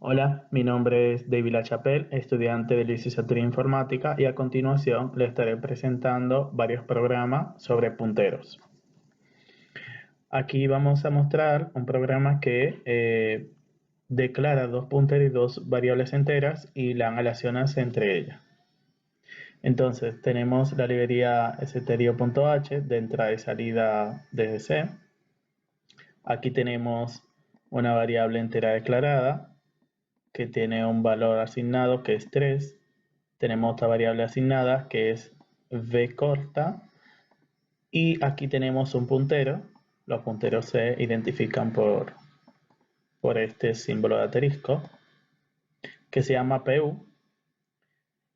Hola, mi nombre es David Lachapelle, estudiante de licenciatura en informática y a continuación le estaré presentando varios programas sobre punteros. Aquí vamos a mostrar un programa que declara dos punteros y dos variables enteras y las relaciones entre ellas. Entonces tenemos la librería stdio.h de entrada y salida desde C. Aquí tenemos una variable entera declarada que tiene un valor asignado que es 3. Tenemos otra variable asignada que es v corta. Y aquí tenemos un puntero. Los punteros se identifican por este símbolo de asterisco que se llama pu.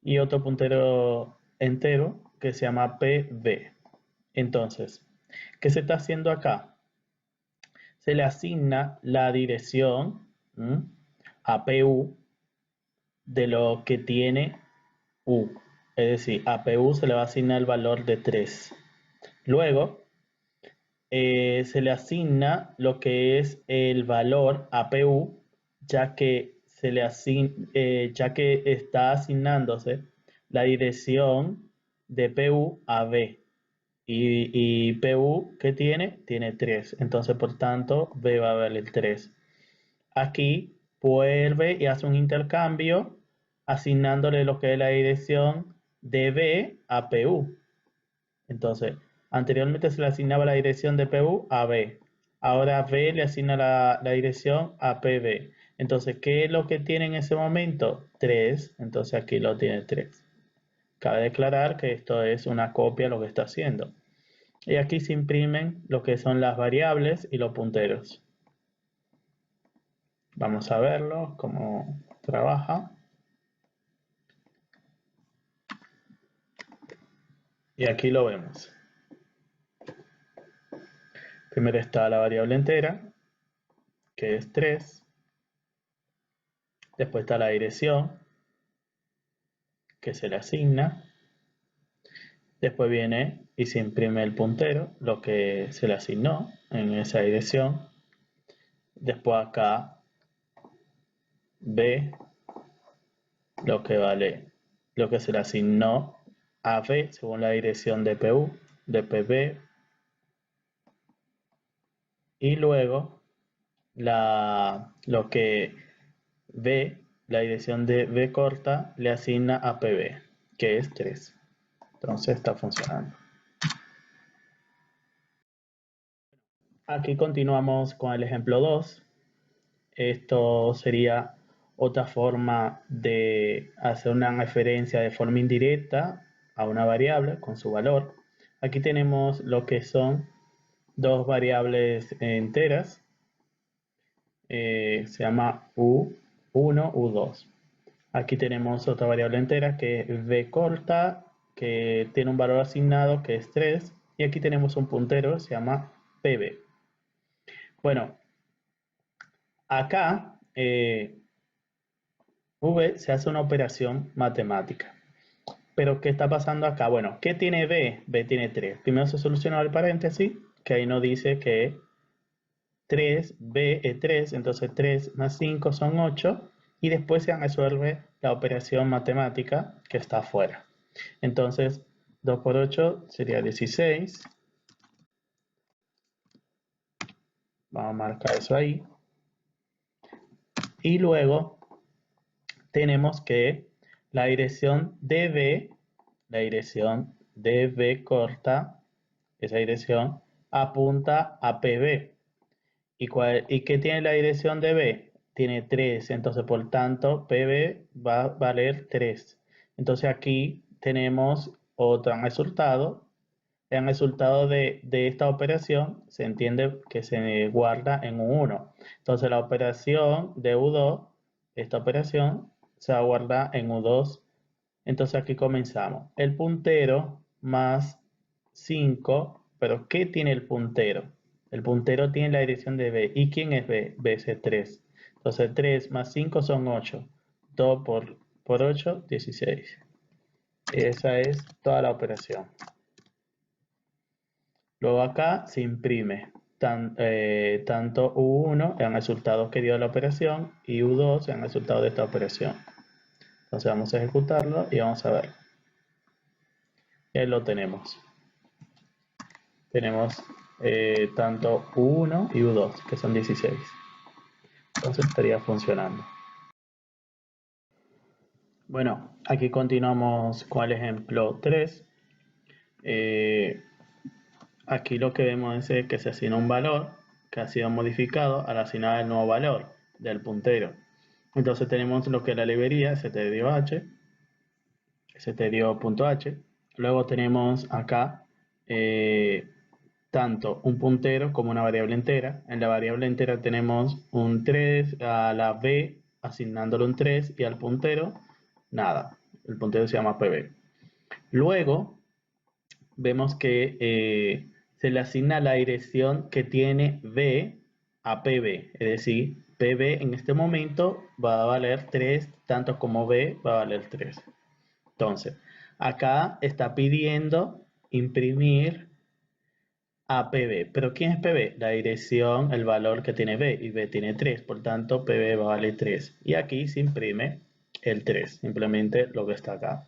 Y otro puntero entero que se llama pv. Entonces, ¿qué se está haciendo acá? Se le asigna la dirección a pu de lo que tiene u. Es decir, a pu se le va a asignar el valor de 3. Luego, se le asigna lo que es el valor a pu, ya que, ya que está asignándose la dirección de pu a b. Y pu, ¿qué tiene? Tiene 3. Entonces, por tanto, b va a valer 3. Aquí vuelve y hace un intercambio asignándole lo que es la dirección de B a PU. Entonces, anteriormente se le asignaba la dirección de PU a B. Ahora B le asigna la dirección a PB. Entonces, ¿qué es lo que tiene en ese momento? 3. Entonces aquí lo tiene 3. Cabe declarar que esto es una copia de lo que está haciendo. Y aquí se imprimen lo que son las variables y los punteros. Vamos a verlo, cómo trabaja. Y aquí lo vemos. Primero está la variable entera, que es 3. Después está la dirección, que se le asigna. Después viene y se imprime el puntero, lo que se le asignó en esa dirección. Después acá B, lo que vale, lo que se le asignó a B según la dirección de PU, de PB. Y luego lo que B, la dirección de B corta, le asigna a PB, que es 3. Entonces está funcionando. Aquí continuamos con el ejemplo 2. Esto sería otra forma de hacer una referencia de forma indirecta a una variable con su valor. Aquí tenemos lo que son dos variables enteras. Se llama U1, U2. Aquí tenemos otra variable entera que es v corta, que tiene un valor asignado que es 3. Y aquí tenemos un puntero, se llama pb. Bueno, acá v se hace una operación matemática. Pero ¿qué está pasando acá? Bueno, ¿qué tiene b? B tiene 3. Primero se soluciona el paréntesis, que ahí nos dice que 3, b es 3, entonces 3 más 5 son 8. Y después se resuelve la operación matemática que está afuera. Entonces, 2 por 8 sería 16. Vamos a marcar eso ahí. Y luego tenemos que la dirección de B corta, esa dirección apunta a PB. ¿Y qué tiene la dirección de B? Tiene 3, entonces por tanto PB va a valer 3. Entonces aquí tenemos otro resultado. El resultado de esta operación se entiende que se guarda en un 1. Entonces la operación de U2, esta operación, se guarda en U2. Entonces aquí comenzamos. El puntero más 5, pero ¿qué tiene el puntero? El puntero tiene la dirección de B. ¿Y quién es B? B es 3. Entonces 3 más 5 son 8. 2 por 8, 16. Esa es toda la operación. Luego acá se imprime. tanto U1 en el resultado que dio la operación y U2 en el resultado de esta operación. Entonces vamos a ejecutarlo y vamos a ver. Ya lo tenemos. Tenemos tanto U1 y U2, que son 16. Entonces estaría funcionando. Bueno, aquí continuamos con el ejemplo 3. Aquí lo que vemos es que se asigna un valor que ha sido modificado al asignar el nuevo valor del puntero. Entonces tenemos lo que es la librería stdio.h, stdio.h. Luego tenemos acá tanto un puntero como una variable entera. En la variable entera tenemos un 3, a la b asignándole un 3 y al puntero nada. El puntero se llama pb. Luego vemos que se le asigna la dirección que tiene b a pb, es decir, pb en este momento va a valer 3, tanto como b va a valer 3. Entonces, acá está pidiendo imprimir a pb, pero ¿quién es pb? La dirección, el valor que tiene b, y b tiene 3, por tanto pb va a valer 3. Y aquí se imprime el 3, simplemente lo que está acá.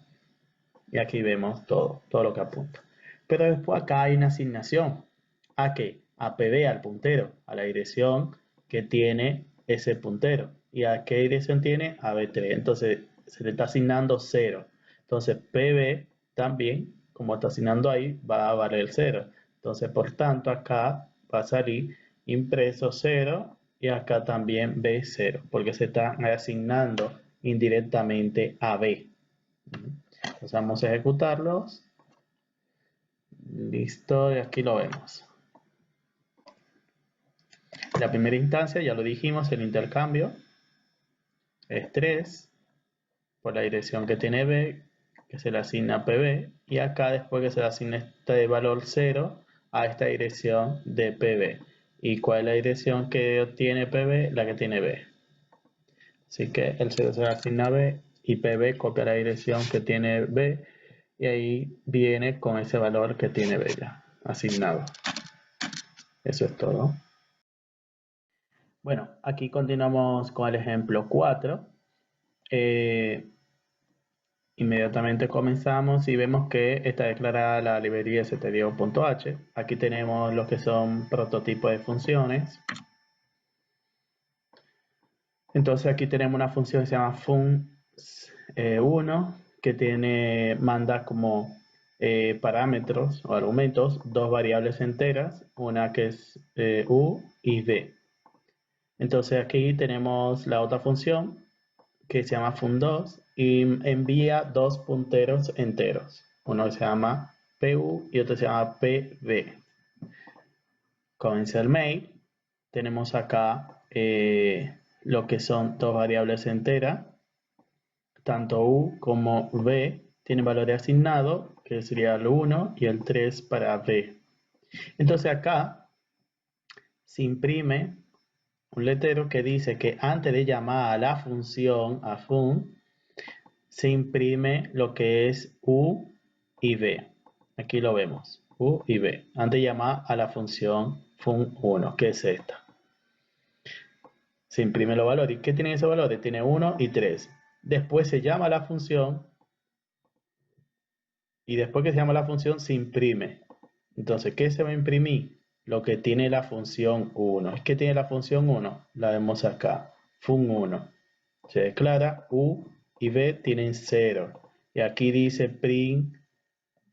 Y aquí vemos todo lo que apunta. Pero después acá hay una asignación. ¿A qué? A pb, al puntero, a la dirección que tiene ese puntero. ¿Y a qué dirección tiene? A b3. Entonces se le está asignando 0. Entonces pb también, como está asignando ahí, va a valer 0. Entonces por tanto acá va a salir impreso 0 y acá también b0, porque se está asignando indirectamente a b. Entonces vamos a ejecutarlos. Listo, y aquí lo vemos. La primera instancia, ya lo dijimos, el intercambio es 3 por la dirección que tiene b, que se le asigna a pb, y acá después que se le asigna este valor 0 a esta dirección de pb. ¿Y cuál es la dirección que tiene pb? La que tiene b. Así que el 0 se le asigna a b y pb copia la dirección que tiene b y ahí viene con ese valor que tiene b ya asignado. Eso es todo. Bueno, aquí continuamos con el ejemplo 4. Inmediatamente comenzamos y vemos que está declarada la librería stdio.h. Aquí tenemos lo que son prototipos de funciones. Entonces aquí tenemos una función que se llama fun1 que manda como parámetros o argumentos dos variables enteras, una que es u y v. Entonces aquí tenemos la otra función que se llama fun2 y envía dos punteros enteros. Uno se llama pu y otro se llama pv. Comienza el mail. Tenemos acá lo que son dos variables enteras. Tanto u como v tienen valores asignados, que sería el 1 y el 3 para v. Entonces acá se imprime un letrero que dice que antes de llamar a la función, a fun, se imprime lo que es u y v. Aquí lo vemos, u y v. Antes de llamar a la función fun1, que es esta. Se imprime los valores. ¿Y qué tienen esos valores? Tiene 1 y 3. Después se llama a la función y después que se llama la función se imprime. Entonces, ¿qué se va a imprimir? Lo que tiene la función 1. ¿Qué tiene la función 1? La vemos acá, fun1. Se declara u y v tienen 0. Y aquí dice print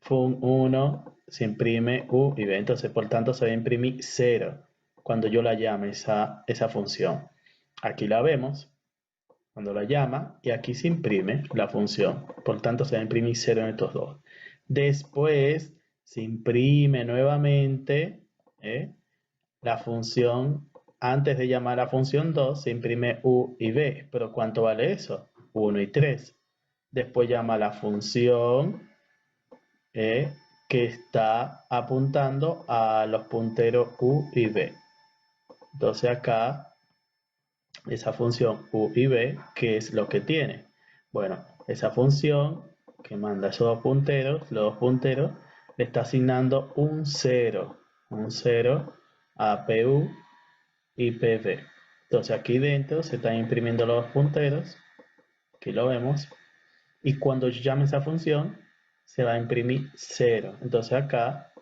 fun1, se imprime u y v. Entonces, por tanto, se va a imprimir 0 cuando yo la llame esa función. Aquí la vemos cuando la llama y aquí se imprime la función. Por tanto, se va a imprimir 0 en estos dos. Después se imprime nuevamente la función. Antes de llamar a la función 2 se imprime u y v. ¿Pero cuánto vale eso? 1 y 3. Después llama a la función que está apuntando a los punteros u y v. Entonces acá esa función u y v, ¿qué es lo que tiene? Bueno, esa función que manda esos dos punteros, los dos punteros, le está asignando un 0 APU y PV. Entonces aquí dentro se están imprimiendo los punteros, aquí lo vemos, y cuando yo llame esa función se va a imprimir 0. Entonces acá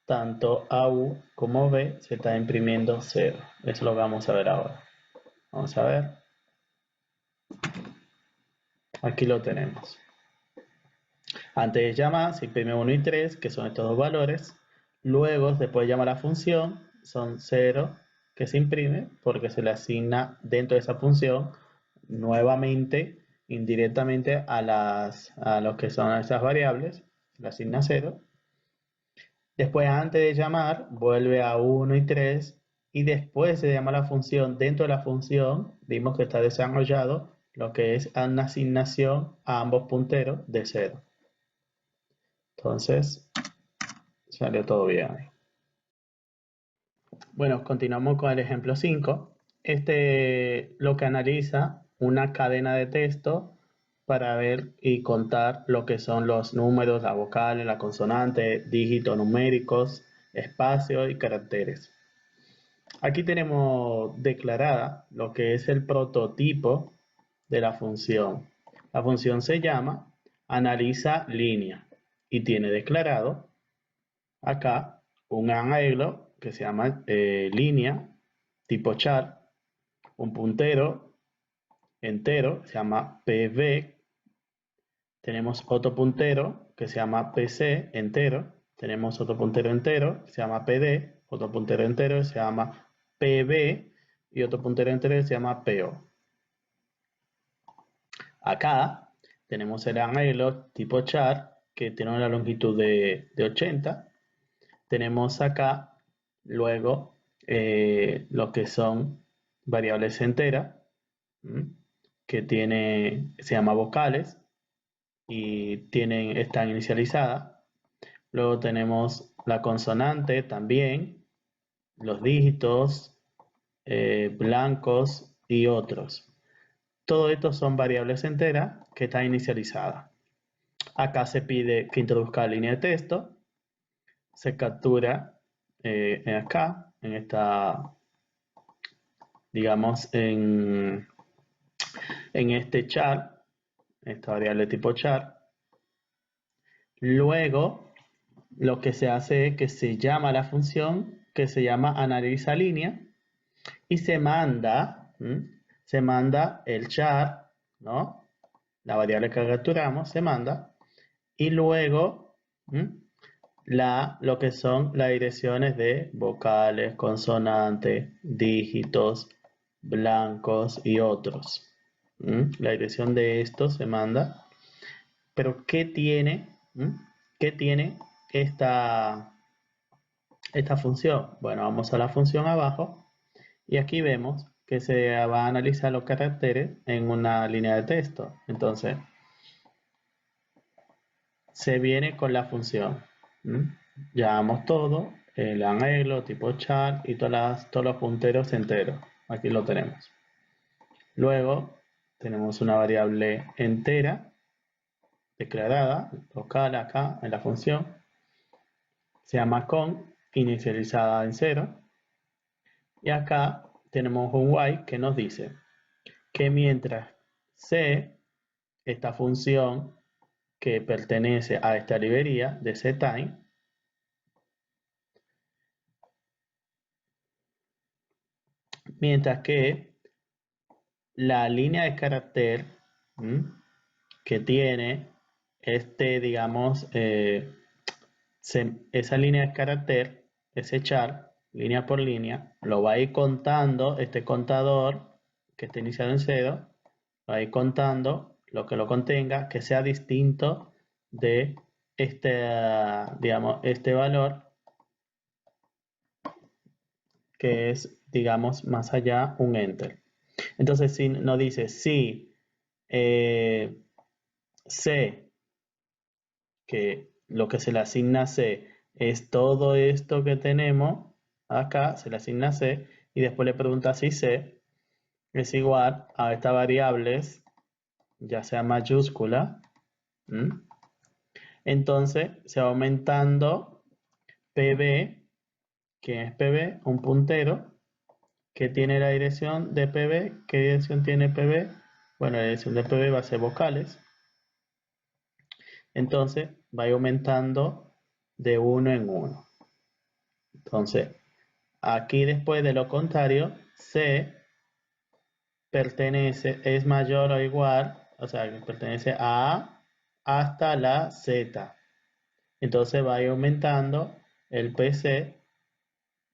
tanto AU como B se está imprimiendo 0. Eso lo vamos a ver ahora. Vamos a ver. Aquí lo tenemos. Antes de llamar se imprime 1 y 3, que son estos dos valores. Luego, después de llamar a la función, son 0 que se imprime porque se le asigna dentro de esa función nuevamente, indirectamente a lo que son esas variables. Se le asigna 0. Después, antes de llamar, vuelve a 1 y 3. Y después se llama la función. Dentro de la función, vimos que está desarrollado lo que es una asignación a ambos punteros de 0. Entonces, salió todo bien. Bueno, continuamos con el ejemplo 5. Este lo que analiza una cadena de texto para ver y contar lo que son los números, las vocales, la consonante, dígitos numéricos, espacios y caracteres. Aquí tenemos declarada lo que es el prototipo de la función. La función se llama analiza línea y tiene declarado acá un arreglo que se llama línea tipo char, un puntero entero se llama pv, tenemos otro puntero que se llama pc entero, tenemos otro puntero entero que se llama pd, otro puntero entero que se llama pb y otro puntero entero que se llama po. Acá tenemos el arreglo tipo char que tiene una longitud de 80. Tenemos acá luego lo que son variables enteras, que se llama vocales y están inicializadas. Luego tenemos la consonante también, los dígitos, blancos y otros. Todo esto son variables enteras que están inicializadas. Acá se pide que introduzca la línea de texto, se captura acá, en esta, digamos, en este char, esta variable tipo char. Luego, lo que se hace es que se llama la función que se llama analiza línea y se manda el char, ¿no? La variable que capturamos se manda y luego lo que son las direcciones de vocales, consonantes, dígitos, blancos y otros. La dirección de esto se manda. Pero ¿qué tiene? ¿Qué tiene esta función? Bueno, vamos a la función abajo y aquí vemos que se va a analizar los caracteres en una línea de texto. Entonces, se viene con la función. Llamamos todo, el arreglo, tipo char y todos los punteros enteros. Aquí lo tenemos. Luego tenemos una variable entera declarada, local acá en la función. Se llama con, inicializada en 0. Y acá tenemos un while que nos dice que mientras C, esta función que pertenece a esta librería de ctime, mientras que la línea de carácter que tiene digamos, esa línea de carácter, ese char, línea por línea, lo va a ir contando este contador que está iniciado en 0, va a ir contando lo que lo contenga, que sea distinto de digamos, este valor que es, digamos, más allá un enter. Entonces, si nos dice si C, que lo que se le asigna a C es todo esto que tenemos acá, se le asigna a C, y después le pregunta si C es igual a estas variables, ya sea mayúscula, entonces se va aumentando PB, ¿Quién es PB? Un puntero que tiene la dirección de PB. ¿Qué dirección tiene PB? Bueno, la dirección de PB va a ser vocales. Entonces va a ir aumentando de uno en uno. Entonces, aquí después de lo contrario, C pertenece, es mayor o igual, o sea, que pertenece a A hasta la Z. Entonces va a ir aumentando el PC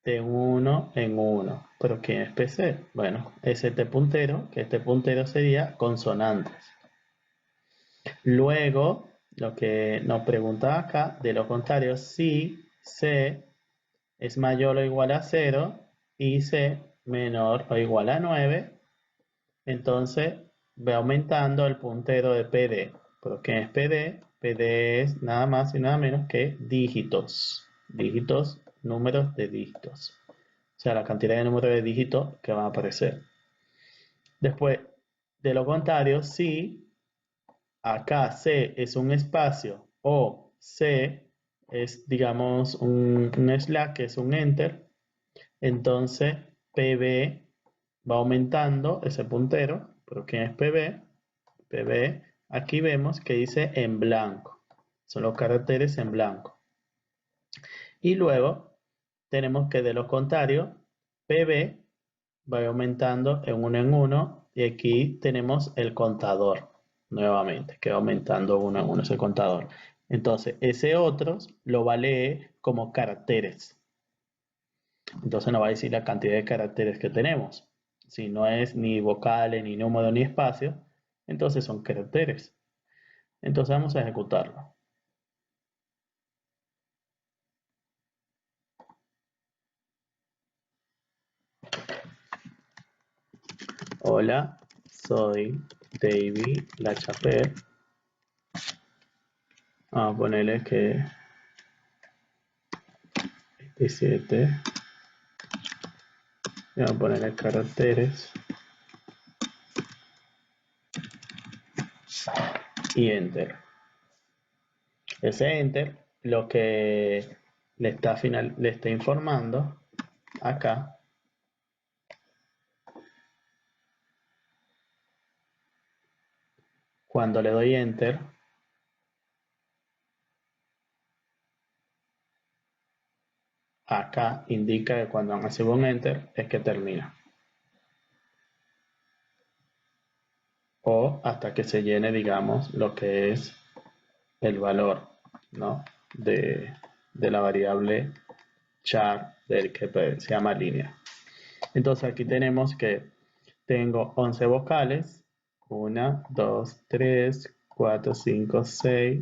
de uno en uno. ¿Pero quién es PC? Bueno, es este puntero, que este puntero sería consonantes. Luego, lo que nos pregunta acá, de lo contrario, si C es mayor o igual a 0 y C menor o igual a 9, entonces va aumentando el puntero de PD. ¿Pero qué es PD? PD es nada más y nada menos que dígitos. Dígitos, números de dígitos. O sea, la cantidad de números de dígitos que van a aparecer. Después, de lo contrario, si acá C es un espacio o C es, digamos, un slash, que es un enter, entonces PB va aumentando ese puntero. ¿Pero quién es PB? PB, aquí vemos que dice en blanco. Son los caracteres en blanco. Y luego tenemos que de lo contrario, PB va aumentando en uno y aquí tenemos el contador nuevamente, que va aumentando uno en uno ese contador. Entonces, ese otros lo va a leer como caracteres. Entonces nos va a decir la cantidad de caracteres que tenemos. Si no es ni vocales, ni número, ni espacio, entonces son caracteres. Entonces vamos a ejecutarlo. Hola, soy David Lachapelle. Vamos a ponerle que 17. Vamos a ponerle caracteres. Y enter. Ese enter lo que le está informando acá cuando le doy enter, acá indica que cuando hace un enter es que termina, o hasta que se llene, digamos, lo que es el valor, ¿no? de la variable char del que se llama línea. Entonces aquí tenemos que tengo 11 vocales, 1, 2, 3, 4, 5, 6,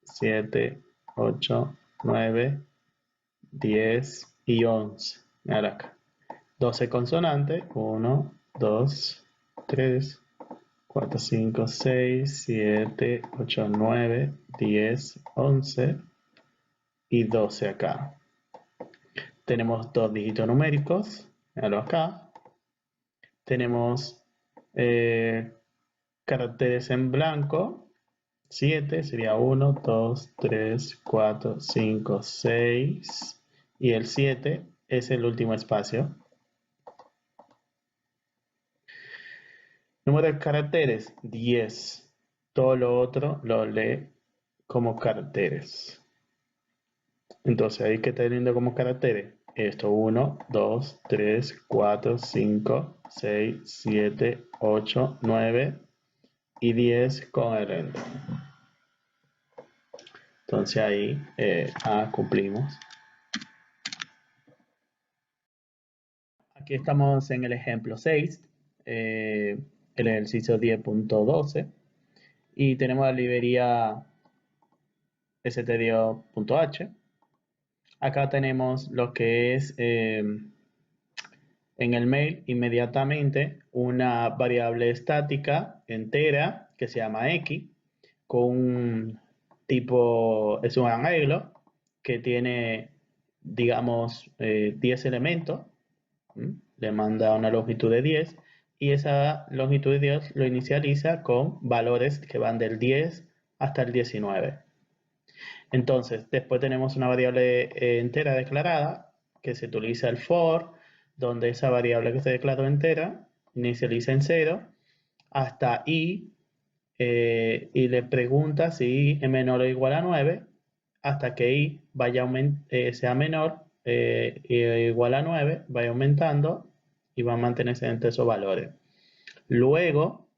7, 8, 9, 10 y 11. Mira acá. 12 consonantes, 1, 2, 3, 4, 5, 6, 7, 8, 9, 10, 11 y 12 acá. Tenemos dos dígitos numéricos, míralo acá. Tenemos caracteres en blanco, 7, sería 1, 2, 3, 4, 5, 6 y el 7 es el último espacio. Número de caracteres, 10. Todo lo otro lo lee como caracteres. Entonces, ahí que está leyendo como caracteres. Esto, 1, 2, 3, 4, 5, 6, 7, 8, 9 y 10 con el enter. Entonces ahí cumplimos. Aquí estamos en el ejemplo 6, el ejercicio 10.12 y tenemos la librería stdio.h. Acá tenemos lo que es en el mail inmediatamente una variable estática entera que se llama x con un tipo, es un arreglo que tiene, digamos, 10 elementos. Le manda una longitud de 10 y esa longitud de 10 lo inicializa con valores que van del 10 hasta el 19. Entonces, después tenemos una variable entera declarada que se utiliza el for, donde esa variable que se declaró entera inicializa en 0 hasta i, y le pregunta si i es menor o igual a 9, hasta que i sea menor igual a 9, vaya aumentando y va a mantenerse entre esos valores. Luego,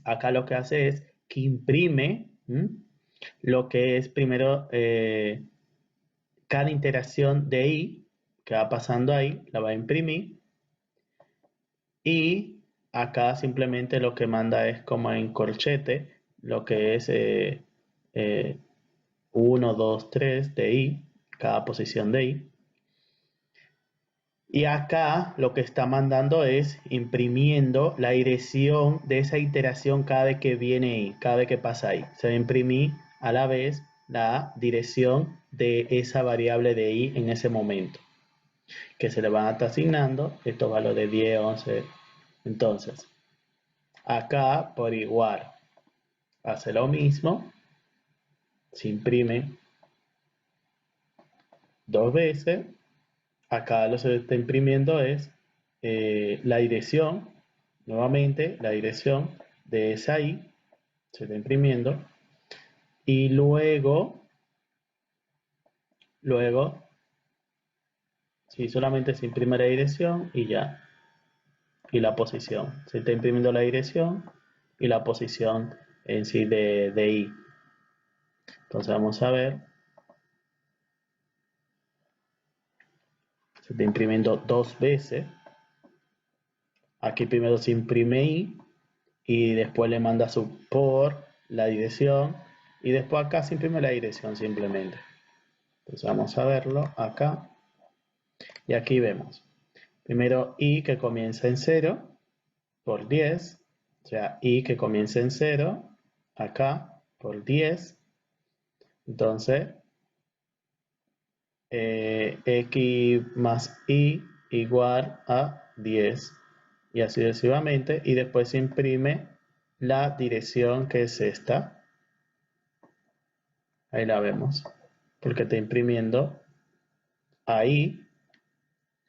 acá lo que hace es que imprime lo que es primero cada iteración de i que va pasando ahí, la va a imprimir, y acá simplemente lo que manda es como en corchete lo que es 1, 2, 3 de i, cada posición de i. Y acá lo que está mandando es imprimiendo la dirección de esa iteración cada vez que viene i, cada vez que pasa ahí. Se va a imprimir a la vez la dirección de esa variable de i en ese momento, que se le van a estar asignando estos valores de 10, 11. Entonces, acá por igual hace lo mismo, se imprime 2 veces. Acá lo que se está imprimiendo es la dirección, nuevamente la dirección de esa i, se está imprimiendo, y luego, sí, solamente se imprime la dirección y ya, y la posición. Se está imprimiendo la dirección y la posición en sí de i. Entonces vamos a ver. Se está imprimiendo 2 veces. Aquí primero se imprime i y después le manda su por la dirección y después acá se imprime la dirección simplemente. Entonces vamos a verlo acá y aquí vemos primero i que comienza en 0 por 10, o sea i que comienza en 0 acá por 10. Entonces x más i igual a 10 y así sucesivamente, y después se imprime la dirección que es esta. Ahí la vemos, porque está imprimiendo ahí,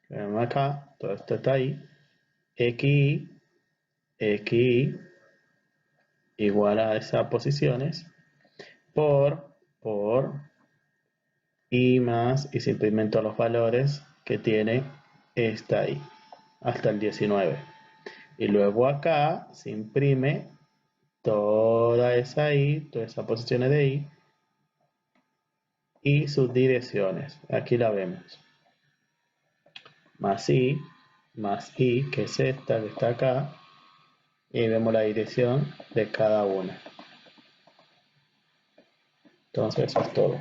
vemos acá, todo esto está ahí, xi igual a esas posiciones por i más, y se imprimen todos los valores que tiene esta ahí, hasta el 19. Y luego acá se imprime toda esa i, todas esas posiciones de i y sus direcciones. Aquí la vemos. Más i, que es esta que está acá, y vemos la dirección de cada una. Entonces eso es todo.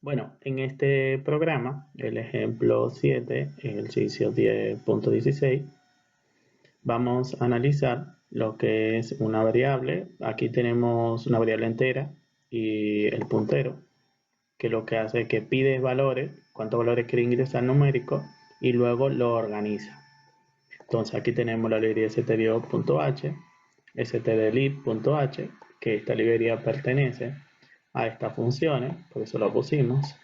Bueno, en este programa, el ejemplo 7, ejercicio 10.16, vamos a analizar lo que es una variable. Aquí tenemos una variable entera y el puntero, que lo que hace es que pide valores, cuántos valores quiere ingresar numérico, y luego lo organiza. Entonces aquí tenemos la librería stdio.h, stdlib.h, que esta librería pertenece a estas funciones, por eso lo pusimos.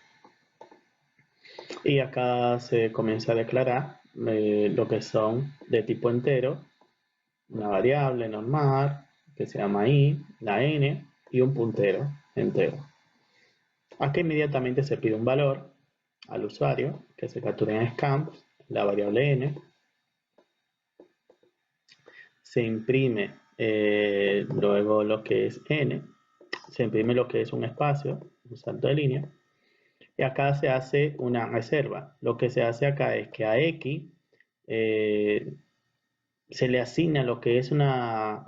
Y acá se comienza a declarar lo que son de tipo entero, una variable normal que se llama i, la n y un puntero entero. Aquí inmediatamente se pide un valor al usuario que se captura en scamp, la variable n. Se imprime luego lo que es n, se imprime lo que es un espacio, un salto de línea, y acá se hace una reserva. Lo que se hace acá es que a x se le asigna lo que es una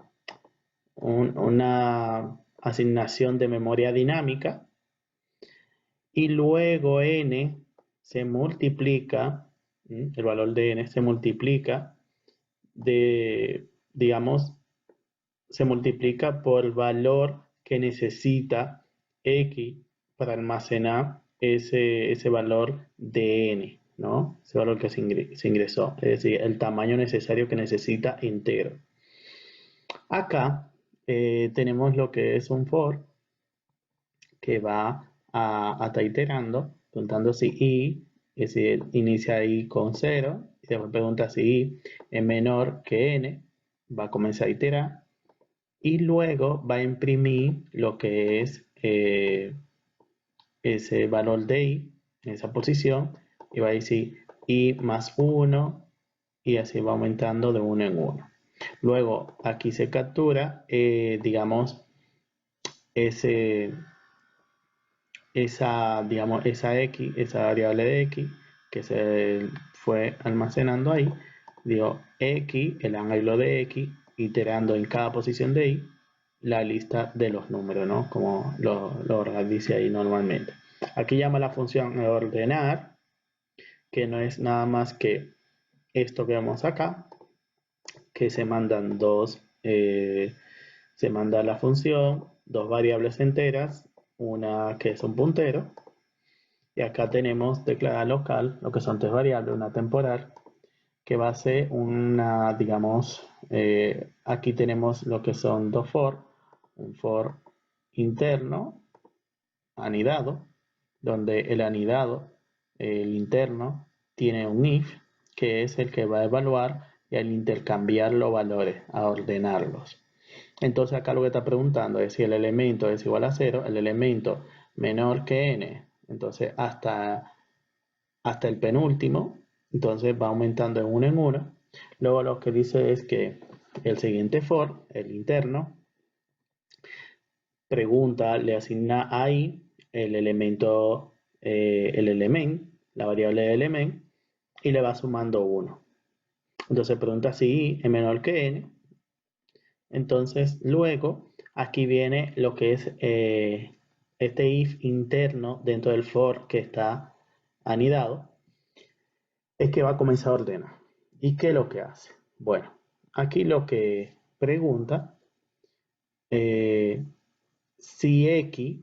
asignación de memoria dinámica, y luego n se multiplica, el valor de n se multiplica digamos, se multiplica por el valor que necesita x para almacenar ese valor de n, ¿no? Ese valor que se ingresó, es decir, el tamaño necesario que necesita entero. Acá tenemos lo que es un for que va hasta iterando, preguntando si i, es decir, inicia ahí con 0, y después pregunta si i es menor que n, va a comenzar a iterar, y luego va a imprimir lo que es ese valor de i en esa posición, y va a decir i más 1, y así va aumentando de 1 en 1. Luego aquí se captura, digamos, esa x, esa variable de x que se fue almacenando ahí. Digo, x, el ángulo de x, iterando en cada posición de y la lista de los números, ¿no? Como lo dice ahí normalmente. Aquí llama la función ordenar, que no es nada más que esto que vemos acá, que se mandan se manda la función, dos variables enteras, una que es un puntero, y acá tenemos declarada local, lo que son tres variables, una temporal, que va a ser una, digamos, aquí tenemos lo que son dos for, un for interno, anidado, donde el anidado, el interno, tiene un if, que es el que va a evaluar y al intercambiar los valores, a ordenarlos. Entonces acá lo que está preguntando es si el elemento es igual a 0, el elemento menor que n, entonces hasta el penúltimo, entonces va aumentando de 1 en 1. Luego lo que dice es que el siguiente for, el interno, pregunta, le asigna ahí el elemento, la variable de element, y le va sumando 1. Entonces pregunta si i es menor que n. Entonces luego aquí viene lo que es este if interno dentro del for que está anidado, es que va a comenzar a ordenar. ¿Y qué es lo que hace? Bueno, aquí lo que pregunta, si x,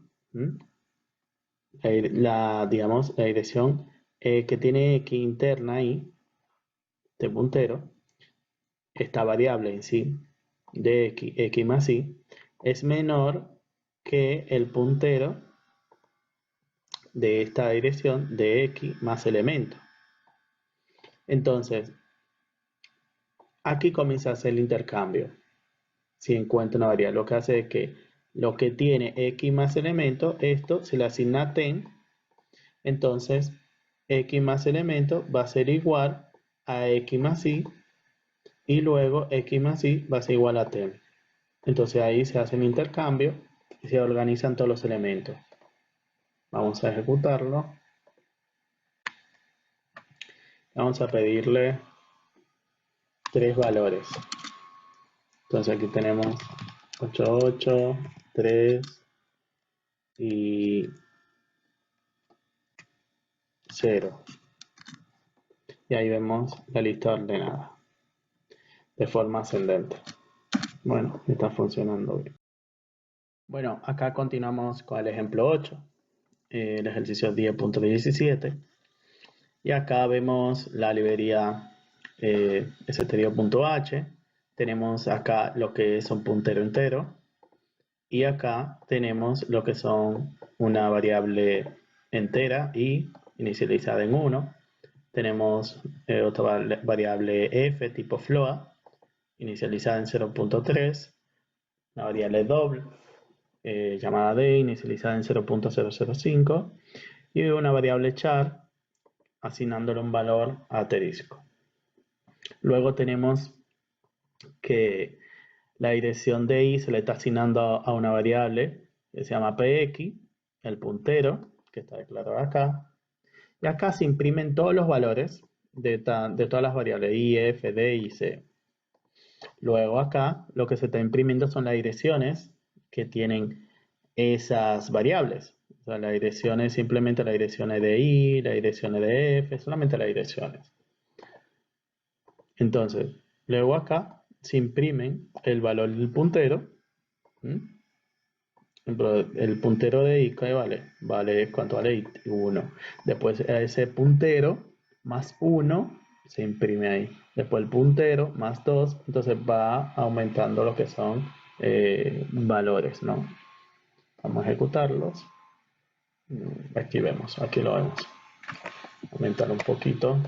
digamos, la dirección que tiene x interna ahí, de puntero, esta variable en sí, de x más y, es menor que el puntero de esta dirección de x más elemento. Entonces, aquí comienza a hacer el intercambio. Si encuentra una variable, lo que hace es que lo que tiene x más elemento, esto se le asigna a ten, entonces x más elemento va a ser igual a x más y, y luego x más y va a ser igual a ten. Entonces ahí se hace el intercambio y se organizan todos los elementos. Vamos a ejecutarlo. Vamos a pedirle tres valores. Entonces aquí tenemos 8, 8, 3 y 0. Y ahí vemos la lista ordenada de forma ascendente. Bueno, está funcionando bien. Bueno, acá continuamos con el ejemplo 8, el ejercicio 10.17. Y acá vemos la librería stdio.h. Tenemos acá lo que es un puntero entero. Y acá tenemos lo que son una variable entera y inicializada en 1. Tenemos otra variable f tipo float inicializada en 0.3. Una variable doble llamada d inicializada en 0.005. Y una variable char asignándole un valor asterisco. Luego tenemos que la dirección de i se le está asignando a una variable que se llama px, el puntero, que está declarado acá. Y acá se imprimen todos los valores de todas las variables i, f, d y c. Luego acá lo que se está imprimiendo son las direcciones que tienen esas variables. O sea, las direcciones, simplemente las direcciones de i, las direcciones de f, solamente las direcciones. Entonces, luego acá se imprimen el valor del puntero. El puntero de i, ¿qué vale? ¿Cuánto vale? 1. Después ese puntero más 1 se imprime ahí. Después el puntero más 2, entonces va aumentando lo que son valores, ¿no? Vamos a ejecutarlos. Aquí vemos, aquí lo vemos. Aumentar un poquito.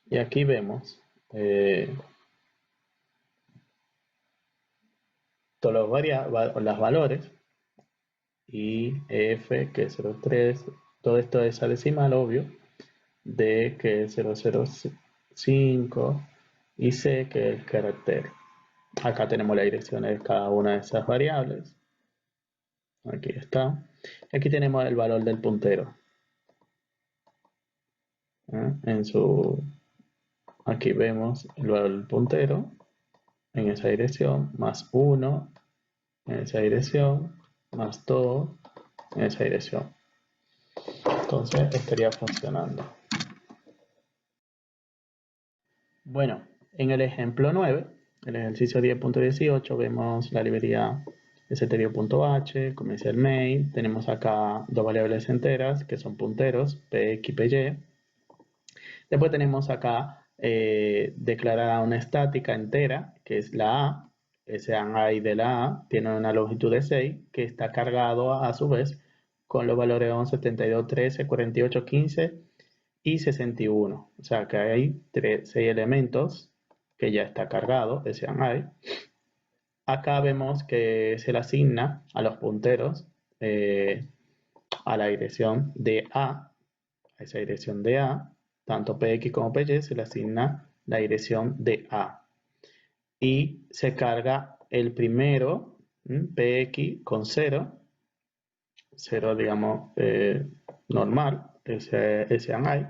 Y aquí vemos todos los valores. Y F, que es 0,3. Todo esto es decimal, obvio. D, que es 0,05. Y C, que es el carácter. Acá tenemos la dirección de cada una de esas variables. Aquí está. Aquí tenemos el valor del puntero. Aquí vemos el valor del puntero en esa dirección, más 1 en esa dirección, más 2 en esa dirección. Entonces estaría funcionando. Bueno, en el ejemplo 9, el ejercicio 10.18, vemos la librería stdio.h, comienza el main, tenemos acá dos variables enteras que son punteros, px y py. Después tenemos acá declarada una estática entera, que es la a. Ese array de la a tiene una longitud de 6, que está cargado a su vez con los valores 11, 72, 13, 48, 15 y 61. O sea que hay 6 elementos que ya está cargado ese array. Acá vemos que se le asigna a los punteros a la dirección de a esa dirección de A, tanto PX como PY se le asigna la dirección de A. Y se carga el primero, PX con 0, 0 digamos normal, ese array.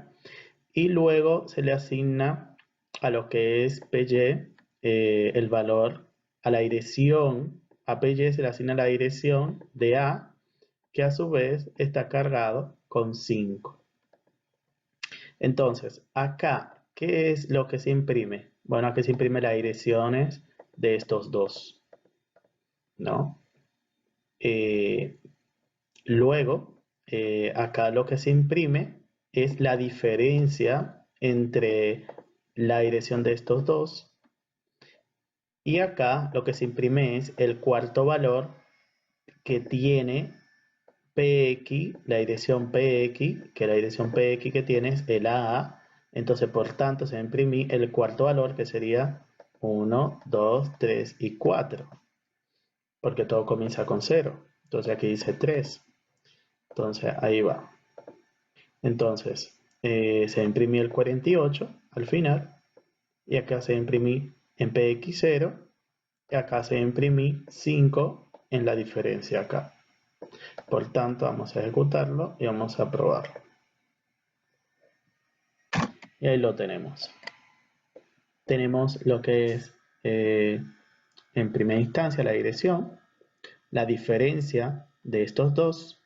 Y luego se le asigna a lo que es PY el valor a la dirección, a PY se le asigna la dirección de A, que a su vez está cargado con 5. Entonces, acá, ¿qué es lo que se imprime? Bueno, aquí se imprime las direcciones de estos dos, ¿no? Luego, acá lo que se imprime es la diferencia entre la dirección de estos dos. Y acá lo que se imprime es el cuarto valor que tiene PX, la dirección PX, que la dirección PX que tiene es el AA. Entonces, por tanto, se va a imprimir el cuarto valor, que sería 1, 2, 3 y 4. Porque todo comienza con 0. Entonces, aquí dice 3. Entonces, ahí va. Entonces, se va a imprimir el 48 al final. Y acá se va a imprimir en PX0. Y acá se va a imprimir 5 en la diferencia acá. Por tanto, vamos a ejecutarlo y vamos a probarlo. Y ahí lo tenemos. Tenemos lo que es, en primera instancia, la dirección, la diferencia de estos dos,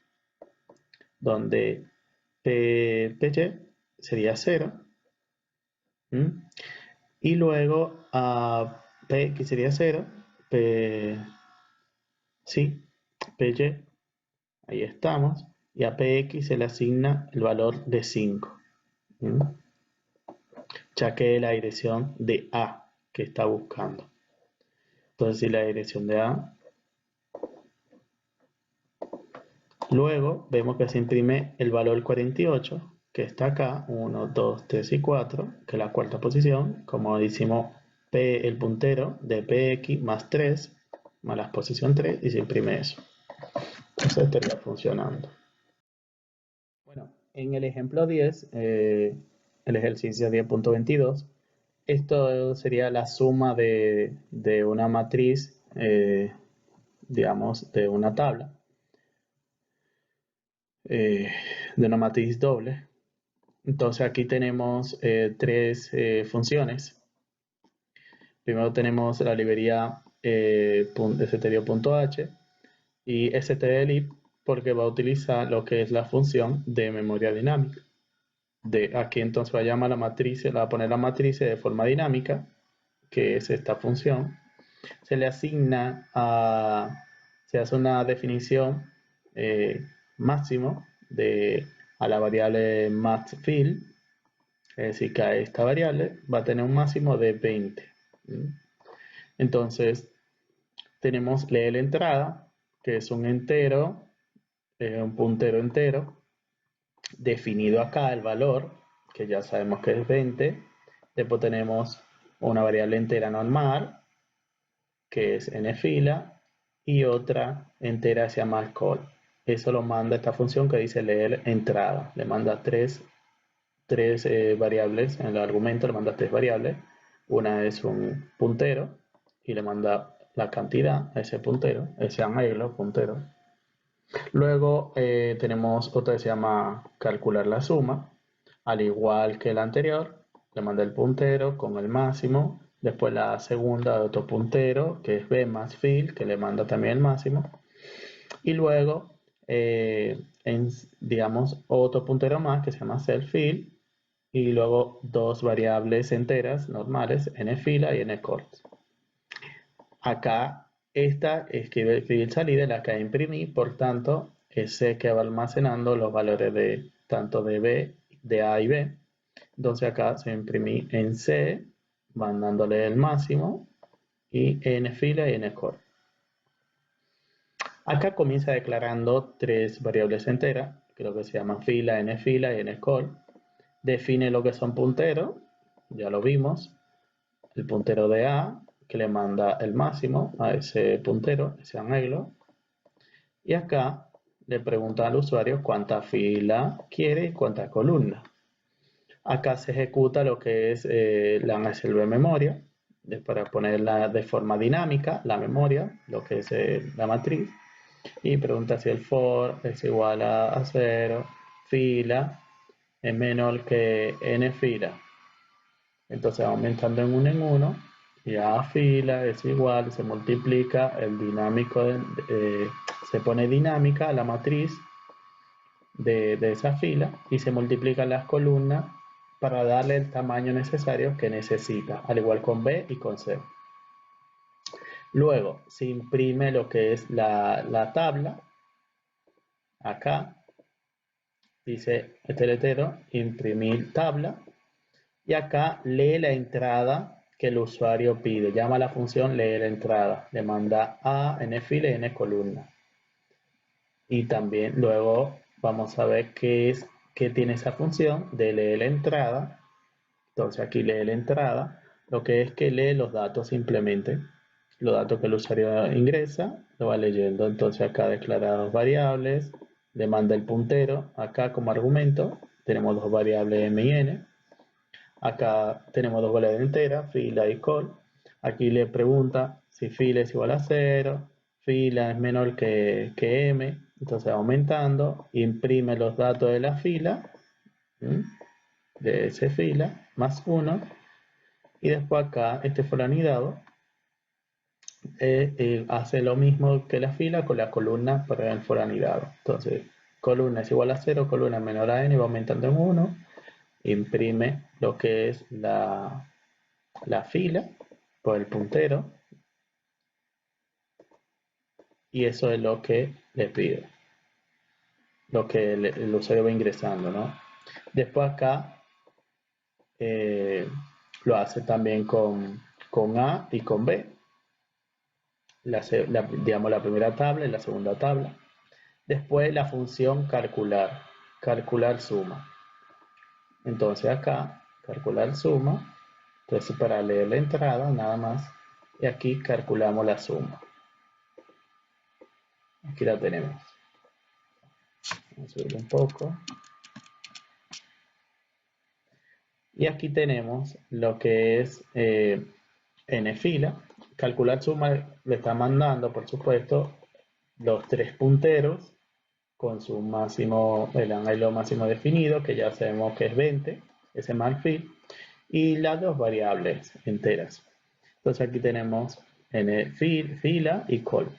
donde PY sería 0, y luego a PX sería 0, sí, PY, ahí estamos, y a PX se le asigna el valor de 5. Ya que es la dirección de A que está buscando. Entonces, si la dirección de A. Luego vemos que se imprime el valor 48, que está acá, 1, 2, 3 y 4, que es la cuarta posición. Como decimos, P el puntero de PX más 3, más la posición 3, y se imprime eso. Eso estaría funcionando. Bueno, en el ejemplo 10, el ejercicio 10.22, esto sería la suma de una matriz, digamos, de una tabla, de una matriz doble. Entonces aquí tenemos tres funciones. Primero tenemos la librería stdio.h y stdlib, porque va a utilizar lo que es la función de memoria dinámica. Aquí entonces va a llamar la matriz, va a poner la matriz de forma dinámica, que es esta función. Se le asigna se hace una definición máximo a la variable maxFill, es decir, que a esta variable va a tener un máximo de 20. Entonces, tenemos la entrada, que es un entero un puntero entero, definido acá el valor, que ya sabemos que es 20. Después tenemos una variable entera normal, que es n fila, y otra entera se llama call. Eso lo manda esta función que dice leer entrada. Le manda tres variables en el argumento, le manda tres variables. Una es un puntero y le manda la cantidad a ese puntero, ese arreglo puntero. Luego tenemos otra que se llama calcular la suma, al igual que la anterior, le manda el puntero con el máximo, después la segunda de otro puntero que es b más fill, que le manda también el máximo, y luego digamos otro puntero más que se llama self-fill, y luego dos variables enteras normales, n fila y n call. Acá esta escribir salida la que imprimí, por tanto ese que va almacenando los valores de tanto de B, de A y B. Entonces acá se imprimí en C, mandándole el máximo, y n fila y n core. Acá comienza declarando tres variables enteras, que lo que se llama fila y n core. Define lo que son punteros, ya lo vimos, el puntero de A, que le manda el máximo a ese puntero, ese arreglo. Y acá le pregunta al usuario cuánta fila quiere y cuántas columnas. Acá se ejecuta lo que es la reserva memoria, para ponerla de forma dinámica, la memoria, lo que es la matriz. Y pregunta si el for es igual a 0, fila es menor que n fila. Entonces aumentando en uno, y a fila es igual, se multiplica el dinámico, se pone dinámica la matriz de esa fila y se multiplican las columnas para darle el tamaño necesario que necesita, al igual con B y con C. Luego se imprime lo que es la tabla, acá dice este letrero, imprimir tabla, y acá lee la entrada que el usuario pide. Llama a la función leer entrada. Le manda a n fila y n columna. Y también luego vamos a ver qué tiene esa función de leer la entrada. Entonces aquí lee la entrada. Lo que es que lee los datos simplemente. Los datos que el usuario ingresa, lo va leyendo. Entonces acá declara dos variables. Le manda el puntero. Acá como argumento tenemos dos variables m y n. Acá tenemos dos variables enteras, fila y call. Aquí le pregunta si fila es igual a 0, fila es menor que m. Entonces aumentando, imprime los datos de la fila, de esa fila, más 1. Y después acá, este foranidado hace lo mismo que la fila con la columna para el foranidado. Entonces, columna es igual a 0, columna menor a n, va aumentando en 1. Imprime lo que es la fila por el puntero, y eso es lo que le pide, lo que el usuario va ingresando, ¿no? Después acá lo hace también con A y con B, digamos la primera tabla y la segunda tabla. Después la función calcular suma. Entonces acá calcular suma, entonces para leer la entrada nada más, y aquí calculamos la suma. Aquí la tenemos. Vamos a subir un poco. Y aquí tenemos lo que es n fila. Calcular suma le está mandando, por supuesto, los tres punteros con su máximo, el arreglo máximo definido, que ya sabemos que es 20, ese mal fill, y las dos variables enteras. Entonces aquí tenemos n fila y call.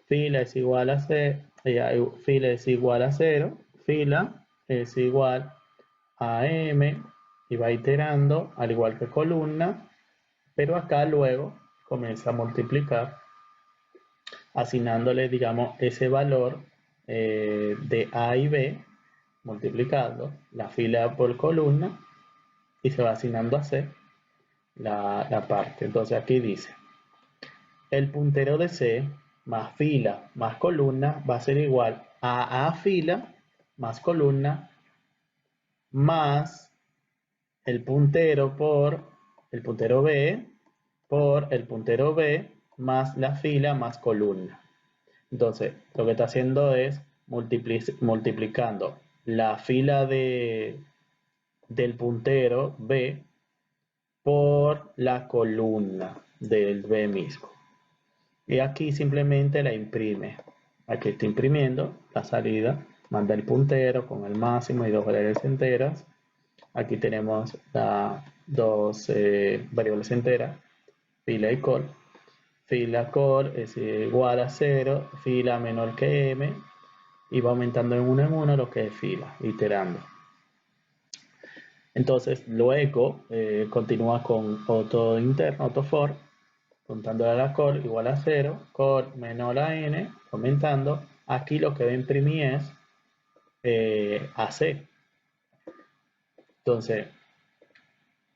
Fila es igual a 0, fila es igual a 0, fila es igual a m, y va iterando al igual que columna, pero acá luego comienza a multiplicar, asignándole, digamos, ese valor de A y B, multiplicando la fila por columna, y se va asignando a C la parte. Entonces aquí dice, el puntero de C más fila más columna va a ser igual A fila más columna más el puntero por el puntero B por el puntero B más la fila más columna. Entonces, lo que está haciendo es multiplicando la fila del puntero B por la columna del B mismo. Y aquí simplemente la imprime. Aquí está imprimiendo la salida, manda el puntero con el máximo y dos variables enteras. Aquí tenemos dos variables enteras, fila y col. Fila col es igual a 0, fila menor que m, y va aumentando en uno lo que es fila, iterando. Entonces, luego continúa con otro interno, otro for, contando a la col igual a 0, col menor a n, aumentando. Aquí lo que va a imprimir es AC. Entonces,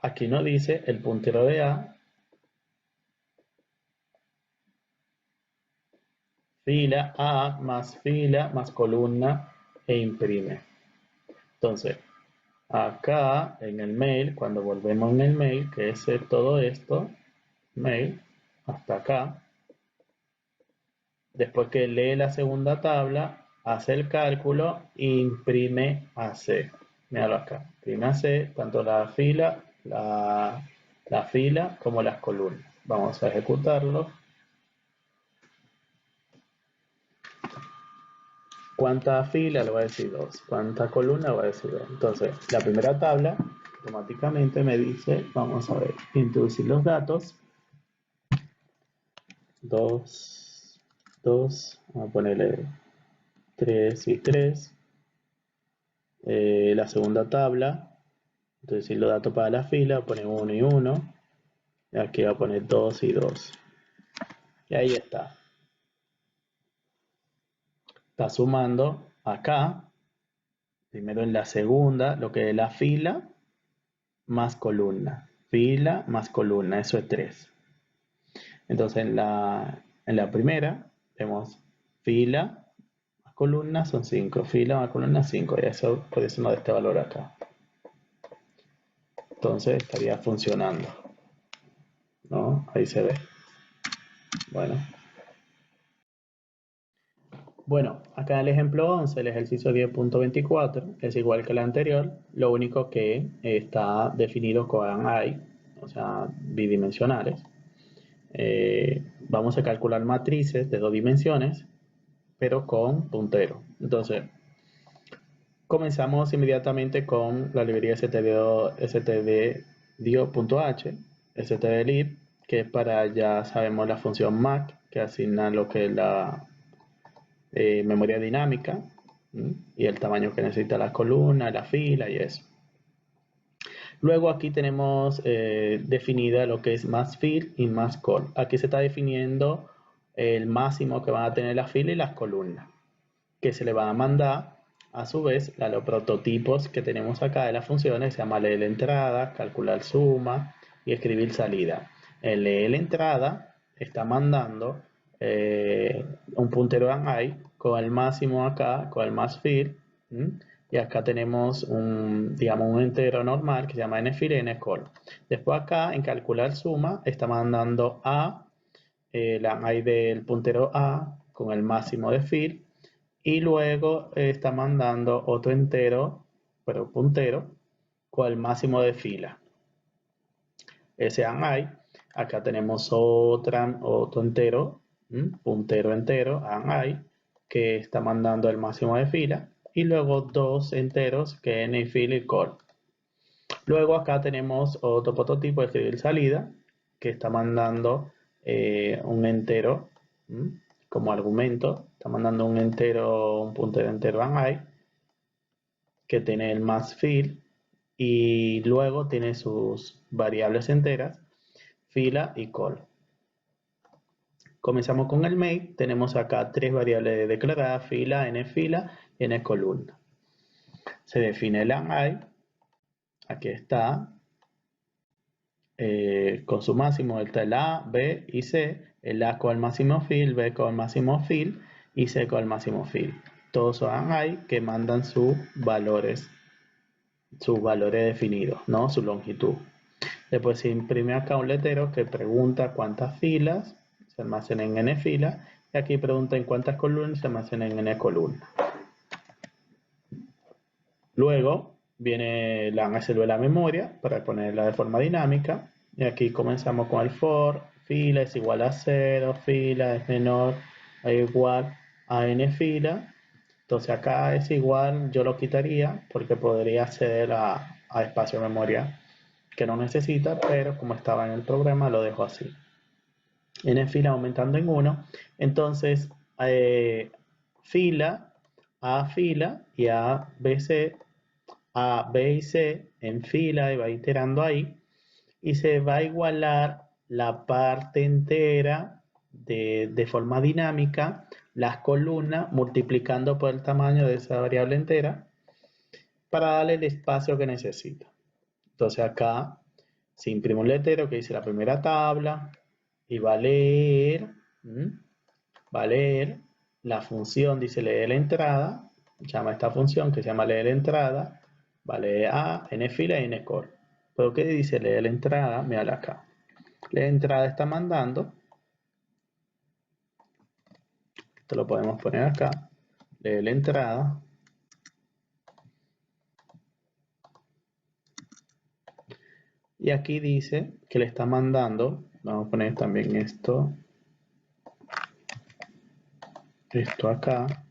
aquí nos dice el puntero de A, fila más columna e imprime. Entonces, acá en el mail, cuando volvemos en el mail, que es todo esto, mail, hasta acá, después que lee la segunda tabla, hace el cálculo e imprime AC. Míralo acá, imprime AC, tanto la fila como las columnas. Vamos a ejecutarlo. ¿Cuánta fila? Le voy a decir 2. ¿Cuánta columna? Le voy a decir 2. Entonces, la primera tabla automáticamente me dice, vamos a ver, introducir los datos. 2, 2, vamos a ponerle 3 y 3. La segunda tabla, introducir los datos para la fila, voy a poner 1 y 1. Y aquí voy a poner 2 y 2. Y ahí está. Está sumando acá, primero en la segunda, lo que es la fila más columna. Fila más columna, eso es 3. Entonces en la primera vemos fila más columna son 5. Fila más columna 5. Y eso, por eso nos da este valor acá. Entonces estaría funcionando, ¿no? Ahí se ve. Bueno, acá en el ejemplo 11, el ejercicio 10.24 es igual que el anterior, lo único que está definido con array, o sea, bidimensionales. Vamos a calcular matrices de 2 dimensiones, pero con puntero. Entonces, comenzamos inmediatamente con la librería stdio.h, stdlib, que es para, ya sabemos, la función mac, que asigna lo que es la memoria dinámica y el tamaño que necesita la columna, la fila y eso. Luego aquí tenemos definida lo que es mass fill y mass col. Aquí se está definiendo el máximo que van a tener la fila y las columnas, que se le van a mandar a su vez a los prototipos que tenemos acá de las funciones. Se llama leer entrada, calcular suma y escribir salida. El leer entrada está mandando un puntero array con el máximo acá, con el mass fill, y acá tenemos digamos, un entero normal que se llama nfill y ncol. Después acá en calcular suma está mandando a la array del puntero a con el máximo de fill, y luego está mandando otro entero, pero puntero, con el máximo de fila. Ese array, acá tenemos otro entero, puntero entero, array, que está mandando el máximo de fila, y luego dos enteros, que es nfill y col. Luego acá tenemos otro prototipo de escribir salida, que está mandando un entero, como argumento, está mandando un entero, un puntero entero array, que tiene el mass fill, y luego tiene sus variables enteras, fila y col. Comenzamos con el main. Tenemos acá tres variables declaradas, fila y ncolumna. Se define el array, aquí está, con su máximo está el A, B y C, el A con el máximo fill, B con el máximo fill y C con el máximo fill. todos son ahí que mandan sus valores definidos, ¿no? Su longitud. Después se imprime acá un letrero que pregunta cuántas filas se almacenan en n filas, y aquí pregunta en cuántas columnas se almacenan en n columnas. Luego viene la reserva de la memoria para ponerla de forma dinámica, y aquí comenzamos con el for, fila es igual a 0, fila es menor o igual a n fila. Entonces acá es igual, yo lo quitaría porque podría acceder a espacio de memoria que no necesita, pero como estaba en el programa lo dejo así. N fila aumentando en 1, entonces fila, A fila y A, B, C, A, B y C en fila y va iterando ahí, y se va a igualar la parte entera de forma dinámica, las columnas multiplicando por el tamaño de esa variable entera para darle el espacio que necesita. Entonces acá se imprime un letrero que dice la primera tabla y va a leer la función, dice leer la entrada, llama esta función que se llama leer la entrada, va a leer A, n fila y n core. Pero ¿qué dice leer la entrada? Mírala acá. La entrada está mandando, esto lo podemos poner acá, leer la entrada, y aquí dice que le está mandando, vamos a poner también esto acá,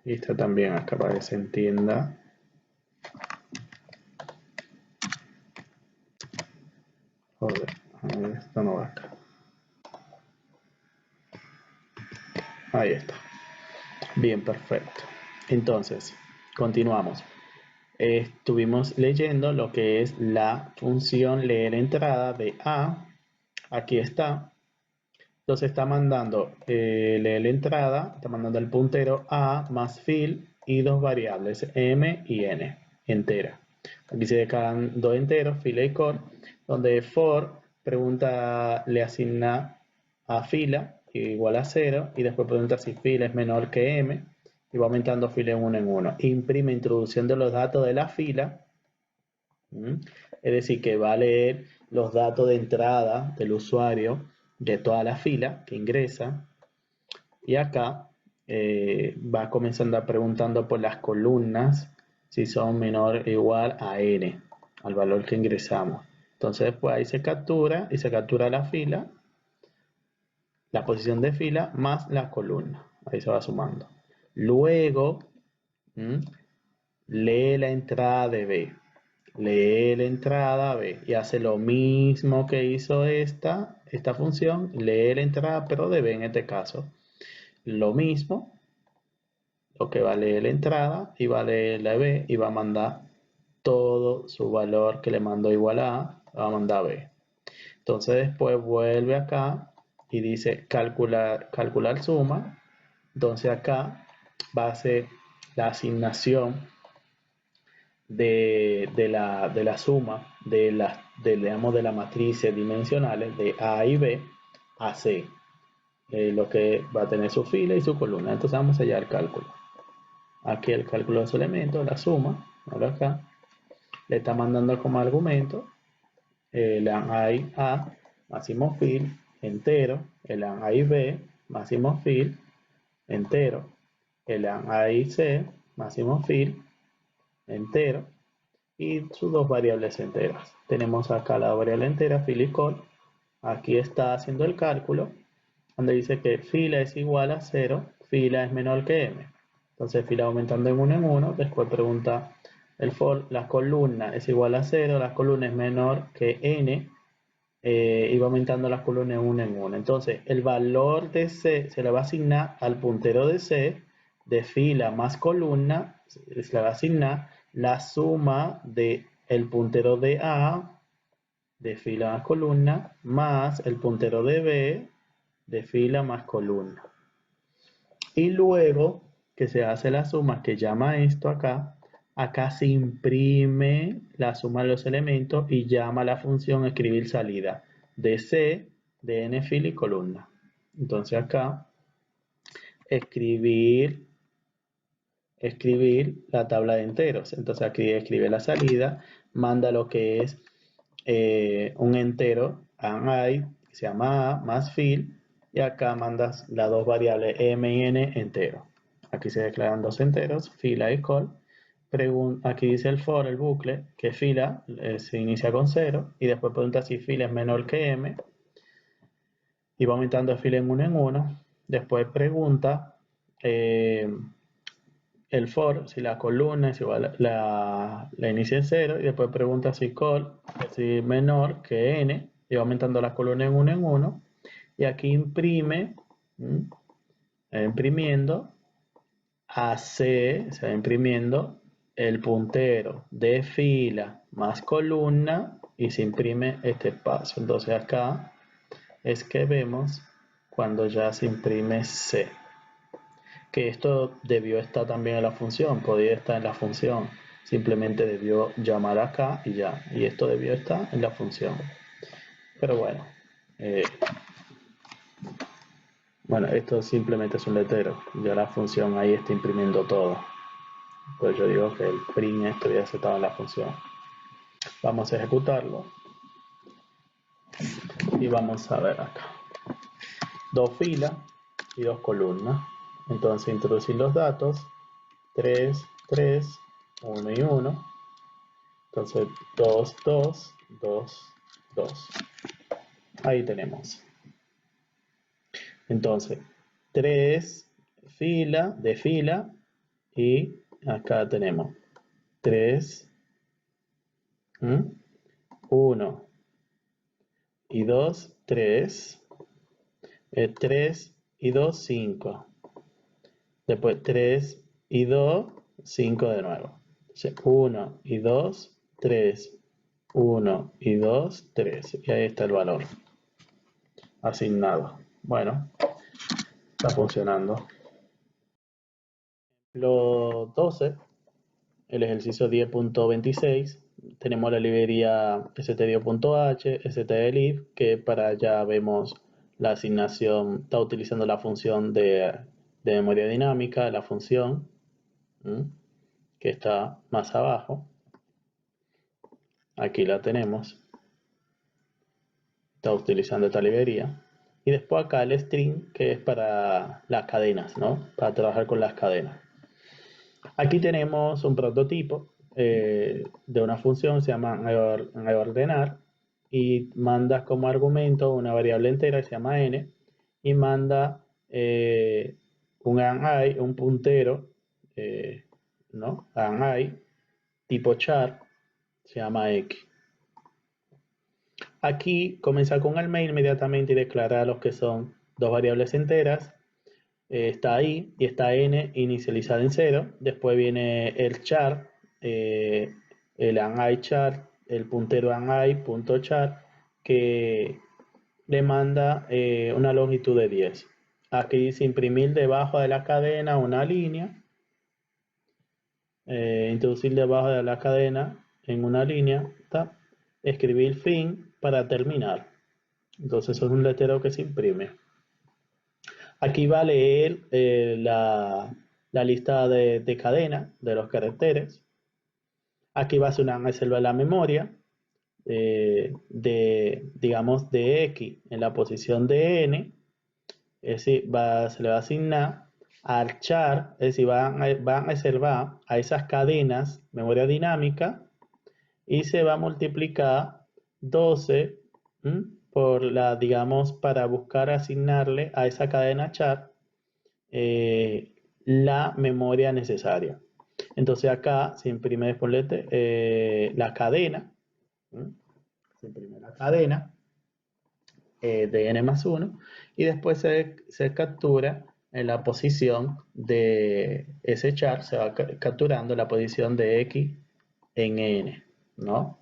y esta también acá para que se entienda. Joder, esto no va acá. Ahí está. Bien, perfecto. Entonces, continuamos. Estuvimos leyendo lo que es la función leer entrada de A. Aquí está. Entonces está mandando leer entrada, está mandando el puntero A más fill y dos variables, M y N, entera. Aquí se dejan dos enteros, fila y core, donde for pregunta, le asigna a fila igual a 0, y después pregunta si fila es menor que M, y va aumentando fila en uno. Imprime introduciendo los datos de la fila, es decir, que va a leer los datos de entrada del usuario de toda la fila que ingresa, y acá va comenzando a preguntando por las columnas si son menor o igual a n, al valor que ingresamos. Entonces después ahí se captura y se captura la fila, la posición de fila más la columna, ahí se va sumando. Luego lee la entrada de B, lee la entrada B y hace lo mismo que hizo esta función, lee la entrada pero de B en este caso. Lo mismo, lo que va a leer la entrada y va a leer la B y va a mandar todo su valor que le mandó igual a A, va a mandar a B. Entonces después vuelve acá y dice calcular suma. Entonces acá va a ser la asignación de la suma de las matrices dimensionales de A y B a C, lo que va a tener su fila y su columna. Entonces vamos allá al cálculo. Aquí el cálculo de su elemento, la suma, ahora acá, le está mandando como argumento el ANI A, máximo fill, entero, el ANI B, máximo fill, entero, el ANI C, máximo fill, entero, y sus dos variables enteras. Tenemos acá la variable entera, fill y call. Aquí está haciendo el cálculo, donde dice que fila es igual a 0, fila es menor que m. Entonces fila aumentando en 1, después pregunta el for, la columna es igual a 0, la columna es menor que n, y va aumentando las columnas en 1. Entonces el valor de C se le va a asignar al puntero de C, de fila más columna, se le va a asignar la suma de el puntero de A, de fila más columna, más el puntero de B, de fila más columna. Y luego que se hace la suma, que llama esto acá, acá se imprime la suma de los elementos y llama la función escribir salida de C, de n fila y columna. Entonces acá escribir la tabla de enteros. Entonces aquí escribe la salida, manda lo que es un entero i, que se llama a, más fil, y acá mandas las dos variables m y n entero. Aquí se declaran dos enteros, fila y call. Aquí dice el for, el bucle, que fila se inicia con 0, y después pregunta si fila es menor que m, y va aumentando fila en uno. Después pregunta el for, si la columna es igual, la inicia en 0, y después pregunta si call es menor que n, y va aumentando la columna en uno, y aquí imprime, imprimiendo, se va imprimiendo el puntero de fila más columna, y se imprime este espacio. Entonces acá es que vemos cuando ya se imprime C. Que esto debió estar también en la función, podía estar en la función, simplemente debió llamar acá y ya, y esto debió estar en la función. Pero bueno, esto simplemente es un letrero, ya la función ahí está imprimiendo todo. Pues yo digo que el print esto ya se estaba en la función. Vamos a ejecutarlo y vamos a ver acá. Dos filas y dos columnas. Entonces introducir los datos, 3, 3, 1 y 1. Entonces 2, 2, 2, 2. Ahí tenemos. Entonces 3 fila de fila, y acá tenemos 3, 1 y 2, 3, 3 y 2, 5. Después 3 y 2, 5 de nuevo. 1 y 2, 3. 1 y 2, 3. Y ahí está el valor asignado. Bueno, está funcionando. Ejemplo 12, el ejercicio 10.26. Tenemos la librería stdio.h, stdlib, que para allá vemos la asignación, está utilizando la función de memoria dinámica, la función que está más abajo. Aquí la tenemos. Está utilizando esta librería. Y después acá el string, que es para las cadenas, ¿no? Para trabajar con las cadenas. Aquí tenemos un prototipo de una función, se llama ordenar, y manda como argumento una variable entera que se llama n, y manda un puntero, ¿no? i, tipo char, se llama x. Aquí comienza con el main inmediatamente y declara los que son dos variables enteras. Está i y está n inicializada en 0. Después viene el char, el char, el puntero .char, que le manda una longitud de 10. Aquí dice imprimir debajo de la cadena una línea. Introducir debajo de la cadena en una línea. Escribir fin para terminar. Entonces eso es un letrero que se imprime. Aquí va a leer la lista de cadena de los caracteres. Aquí va a hacer una reserva de la memoria digamos, de x en la posición de n. Es decir, se le va a asignar al char, es decir, va a reservar a esas cadenas memoria dinámica, y se va a multiplicar 12 por digamos, para buscar asignarle a esa cadena char la memoria necesaria. Entonces acá se imprime después la cadena, se imprime la cadena de n más 1, y después se captura en la posición de ese char, se va capturando la posición de x en n, ¿no?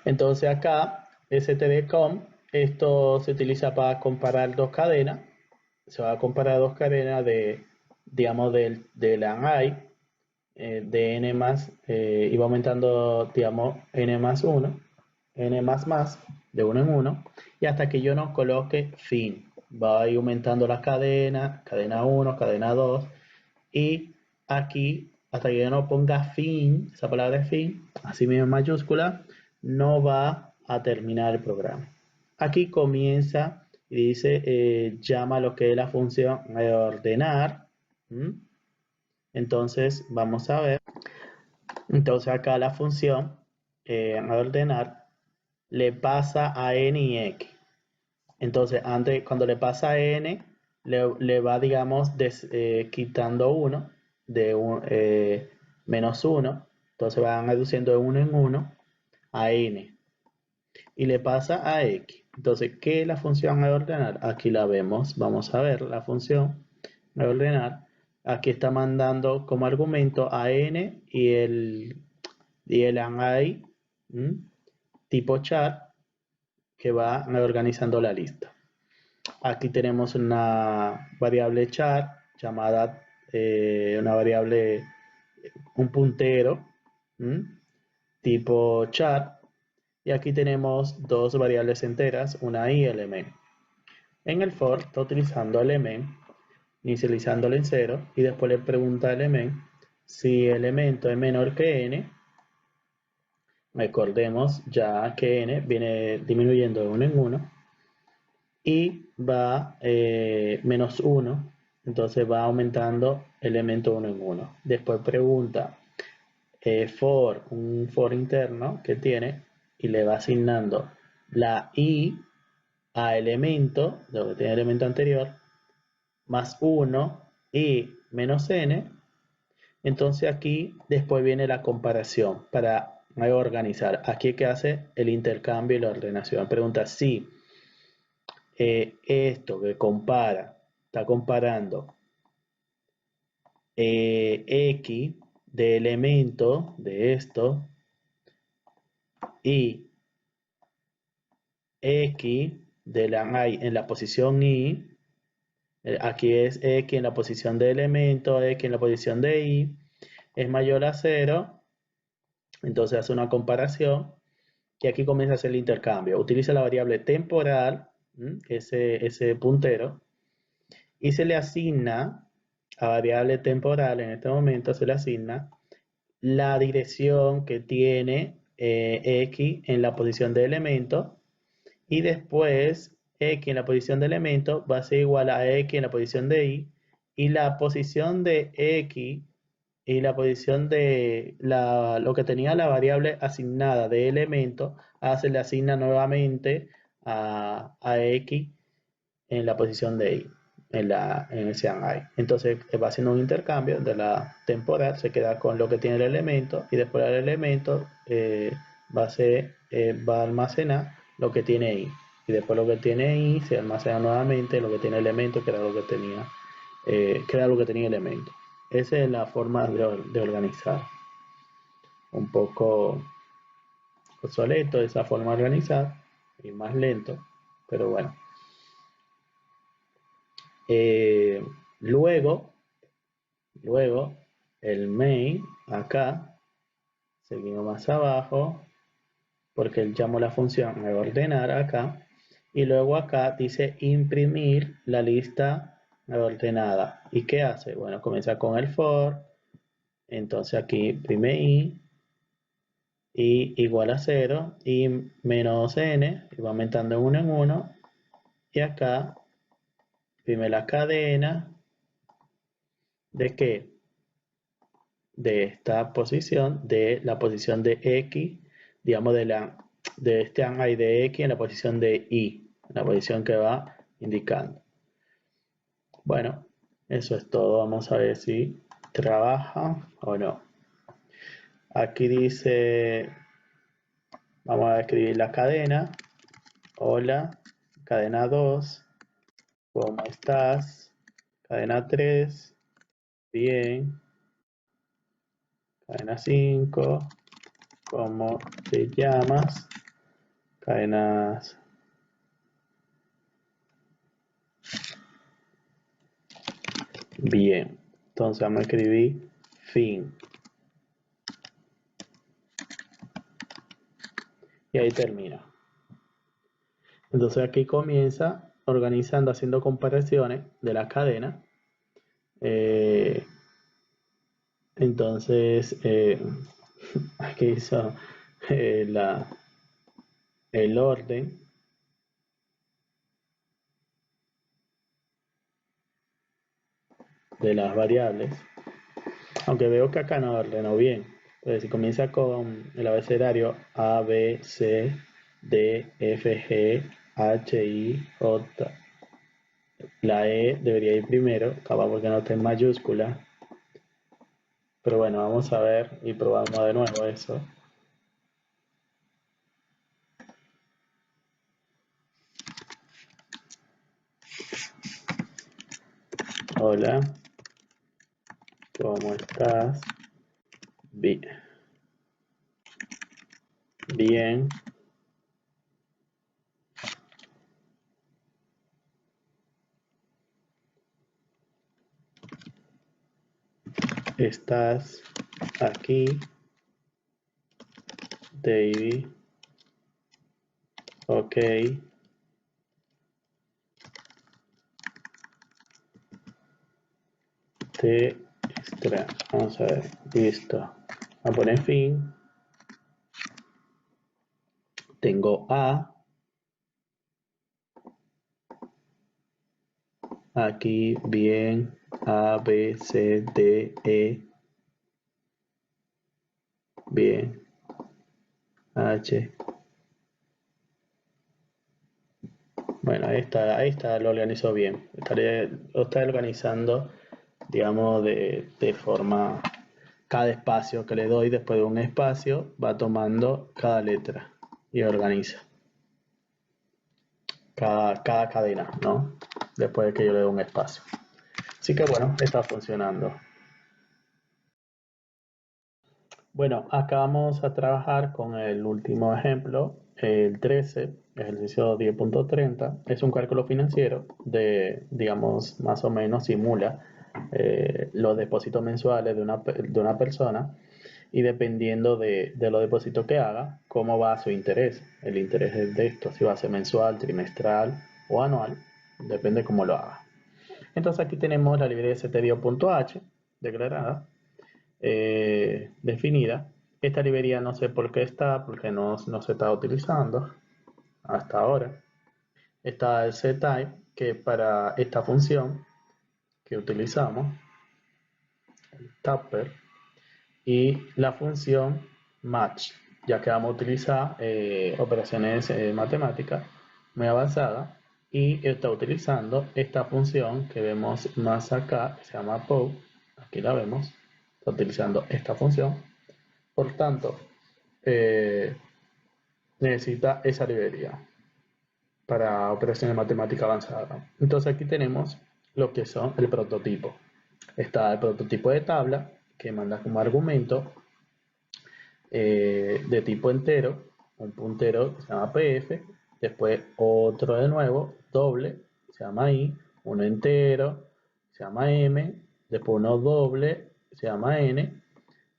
Entonces acá, stdcom, esto se utiliza para comparar dos cadenas. Se va a comparar dos cadenas digamos, de la i, de n más, y va aumentando, digamos, n más 1, n más, de uno en uno, y hasta que yo no coloque fin. Va a ir aumentando la cadena, cadena 1, cadena 2, y aquí, hasta que yo no ponga fin, esa palabra fin, así mismo en mayúscula, no va a terminar el programa. Aquí comienza y dice, llama lo que es la función ordenar. Entonces, vamos a ver. Entonces, acá la función ordenar le pasa a n y x. Entonces, antes, cuando le pasa a n, le va, digamos, quitando 1, menos 1. Entonces, van reduciendo de 1 en 1 a n. Y le pasa a x. Entonces, ¿qué es la función de ordenar? Aquí la vemos. Vamos a ver la función de ordenar. Aquí está mandando como argumento a n y el array tipo char que va organizando la lista. Aquí tenemos una variable char llamada una variable, un puntero tipo char. Y aquí tenemos dos variables enteras, una i y element. En el for está utilizando element, inicializándolo en 0, y después le pregunta a element si elemento es menor que n. Recordemos ya que n viene disminuyendo de 1 en 1 y va menos 1, entonces va aumentando elemento 1 en 1. Después pregunta for, un for interno que tiene, y le va asignando la i a elemento, lo que tiene elemento anterior, más 1 y menos n. Entonces aquí después viene la comparación para organizar. Aquí que hace el intercambio y la ordenación. Pregunta si esto que compara, está comparando x de elemento de esto y x de la i en la posición i. Aquí es x en la posición de elemento, x en la posición de i, es mayor a 0. Entonces hace una comparación y aquí comienza a hacer el intercambio. Utiliza la variable temporal, ese puntero, y se le asigna a variable temporal, en este momento se le asigna la dirección que tiene x en la posición de elemento, y después x en la posición de elemento va a ser igual a x en la posición de y, y la posición de x y la posición de lo que tenía la variable asignada de elemento, se le asigna nuevamente a x en la posición de y, en el array. Entonces va haciendo un intercambio de la temporal, se queda con lo que tiene el elemento, y después el elemento va a almacenar lo que tiene y. Y después lo que tiene y se almacena nuevamente lo que tiene elemento, que era lo que tenía elemento. Esa es la forma de organizar. Un poco obsoleto esa forma de organizar y más lento, pero bueno. Luego el main acá, seguimos más abajo, porque él llamó la función a ordenar acá, y luego acá dice imprimir la lista ordenada. ¿Y qué hace? Bueno, comienza con el for, entonces aquí imprime i igual a 0, y menos n, y va aumentando de 1 en 1, y acá imprime la cadena de qué, de esta posición, de la posición de x, digamos de este array de x en la posición de y, la posición que va indicando. Bueno, eso es todo. Vamos a ver si trabaja o no. Aquí dice, vamos a escribir la cadena. Hola, cadena 2, ¿cómo estás? Cadena 3, bien. Cadena 5, ¿cómo te llamas? Cadenas. Bien, entonces vamos a escribir fin. Y ahí termina. Entonces aquí comienza organizando, haciendo comparaciones de la cadena. Entonces, aquí hizo el orden de las variables. Aunque veo que acá no ordenó bien. Pues si comienza con el abecedario A, B, C, D, F, G, H, I, J. La E debería ir primero, acaba porque no está en mayúscula. Pero bueno, vamos a ver y probamos de nuevo eso. Hola, ¿cómo estás? Bien. Bien. Estás aquí, David. Ok. Te extra. Vamos a ver. Listo. A poner fin. Tengo A. Aquí, bien. A, B, C, D, E. Bien. H. Bueno, ahí está, lo organizó bien. Lo está organizando, digamos, de forma, cada espacio que le doy después de un espacio va tomando cada letra y organiza cada cadena, ¿no? Después de que yo le doy un espacio. Así que bueno, está funcionando. Bueno, acá vamos a trabajar con el último ejemplo, el 13, ejercicio 10.30. Es un cálculo financiero de, digamos, más o menos simula los depósitos mensuales de una persona y dependiendo de los depósitos que haga, cómo va su interés. El interés es de esto, si va a ser mensual, trimestral o anual, depende cómo lo haga. Entonces aquí tenemos la librería stdio.h declarada, definida. Esta librería no sé por qué está, porque no se está utilizando hasta ahora. Está el setType, que para esta función que utilizamos, el tupper, y la función match, ya que vamos a utilizar operaciones matemáticas muy avanzadas y está utilizando esta función que vemos más acá, que se llama POW, aquí la vemos, está utilizando esta función, por tanto, necesita esa librería para operaciones matemáticas avanzadas. Entonces aquí tenemos lo que son el prototipo. Está el prototipo de tabla que manda como argumento de tipo entero, un puntero que se llama pf, después otro de nuevo, doble, se llama i, uno entero, se llama m, después uno doble, se llama n,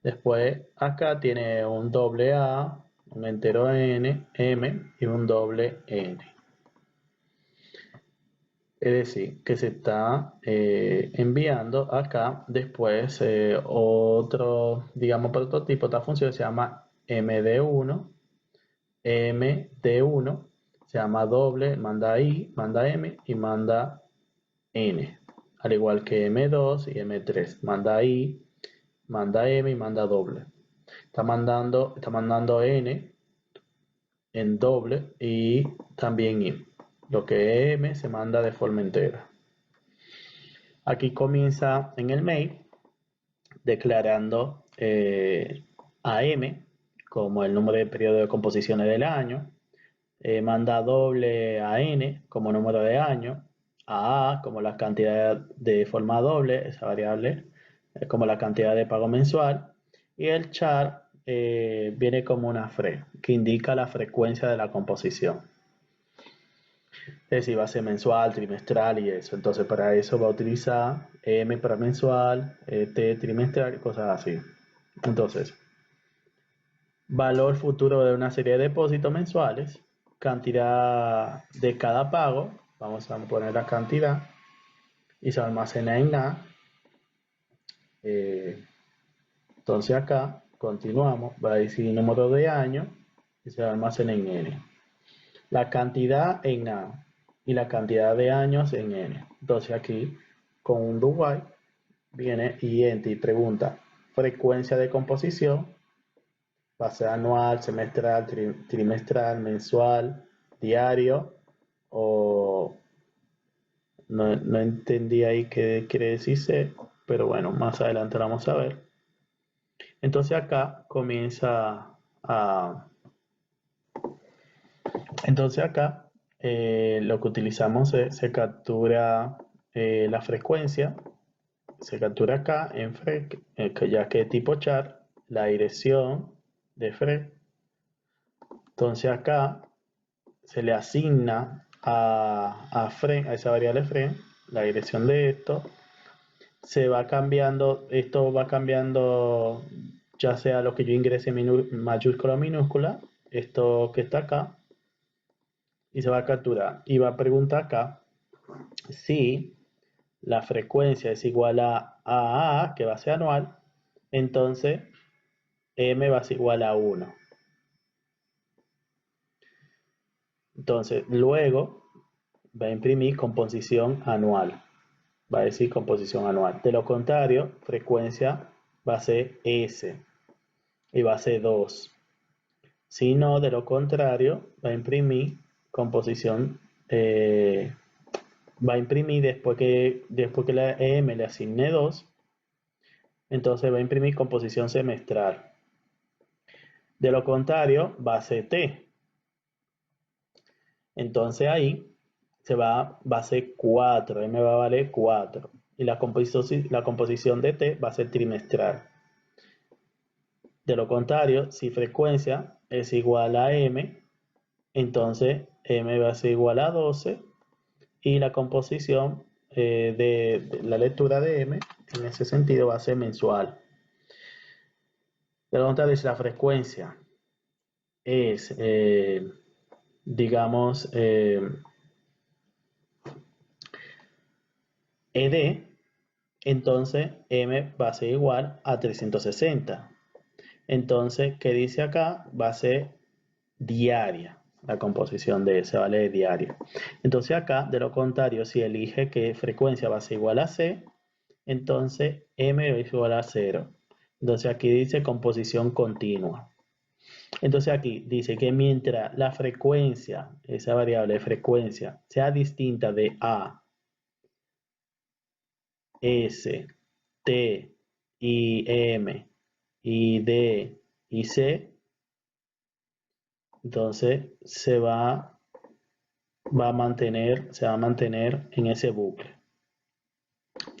después acá tiene un doble a, un entero n, m y un doble n. Es decir, que se está enviando acá después otro, digamos, prototipo. Esta función se llama md1, md1, se llama doble, manda i, manda m y manda n. Al igual que m2 y m3, manda i, manda m y manda doble. Está mandando n en doble y también i. Lo que es m se manda de forma entera. Aquí comienza en el mail declarando a m como el número de periodo de composiciones del año, manda doble a n como número de año, a como la cantidad de forma doble, esa variable, como la cantidad de pago mensual, y el char viene como una fre, que indica la frecuencia de la composición. Es decir, va a ser mensual, trimestral y eso. Entonces, para eso va a utilizar M para mensual, T trimestral y cosas así. Entonces, valor futuro de una serie de depósitos mensuales. cantidad de cada pago. Vamos a poner la cantidad y se almacena en A. Entonces acá continuamos, va a decir número de años y se almacena en N. La cantidad en A y la cantidad de años en N. Entonces aquí con un do while viene y entra y pregunta frecuencia de composición, va a ser anual, semestral, trimestral, mensual, diario, o no entendí ahí qué quiere decir C, pero bueno, más adelante lo vamos a ver. Entonces acá comienza a... Entonces acá lo que utilizamos es, se captura la frecuencia, se captura acá en FREC, ya que es tipo char, la dirección de FREC. Entonces acá se le asigna a FREN, a esa variable FREN, la dirección de esto. Se va cambiando, esto va cambiando ya sea lo que yo ingrese mayúscula o minúscula, esto que está acá, y se va a capturar. Y va a preguntar acá si la frecuencia es igual a, que va a ser anual, entonces M va a ser igual a 1. Entonces, luego va a imprimir composición anual. Va a decir composición anual. De lo contrario, frecuencia va a ser S y va a ser 2. Si no, de lo contrario, va a imprimir composición, va a imprimir después que la M le asigne 2, entonces va a imprimir composición semestral. De lo contrario, va a ser T. Entonces ahí va a ser 4, M va a valer 4. Y la composición de T va a ser trimestral. De lo contrario, si frecuencia es igual a M, entonces M va a ser igual a 12 y la composición de la lectura de M en ese sentido va a ser mensual. De lo contrario, si la frecuencia es, digamos, ED, entonces M va a ser igual a 360. Entonces, ¿qué dice acá? Va a ser diaria. La composición de ese vale de diaria. Entonces acá, de lo contrario, si elige que frecuencia va a ser igual a C, entonces M es igual a 0. Entonces aquí dice composición continua. Entonces aquí dice que mientras la frecuencia, esa variable de frecuencia, sea distinta de A, S, T, y M, y D, y C, entonces se va a mantener en ese bucle.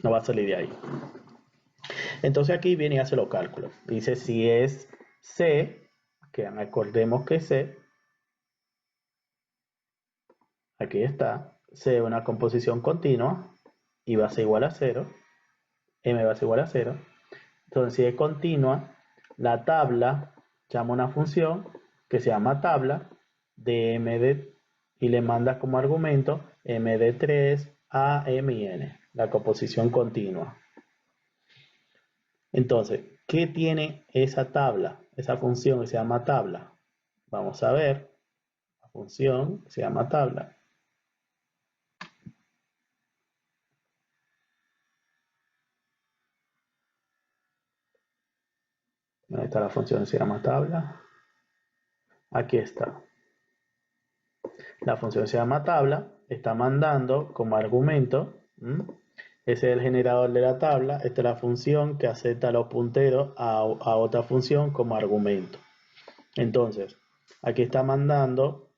No va a salir de ahí. Entonces aquí viene y hace los cálculos. Dice si es C, que recordemos que C, aquí está, C es una composición continua y va a ser igual a 0. M va a ser igual a 0. Entonces si es continua, la tabla llama una función que se llama tabla de MD y le manda como argumento MD3 A, M y N, la composición continua. Entonces, ¿qué tiene esa tabla? Esa función que se llama tabla. Vamos a ver. La función se llama tabla. ¿Dónde está la función que se llama tabla? Aquí está. La función se llama tabla. Está mandando como argumento. Ese es el generador de la tabla. Esta es la función que acepta los punteros a otra función como argumento. Entonces, aquí está mandando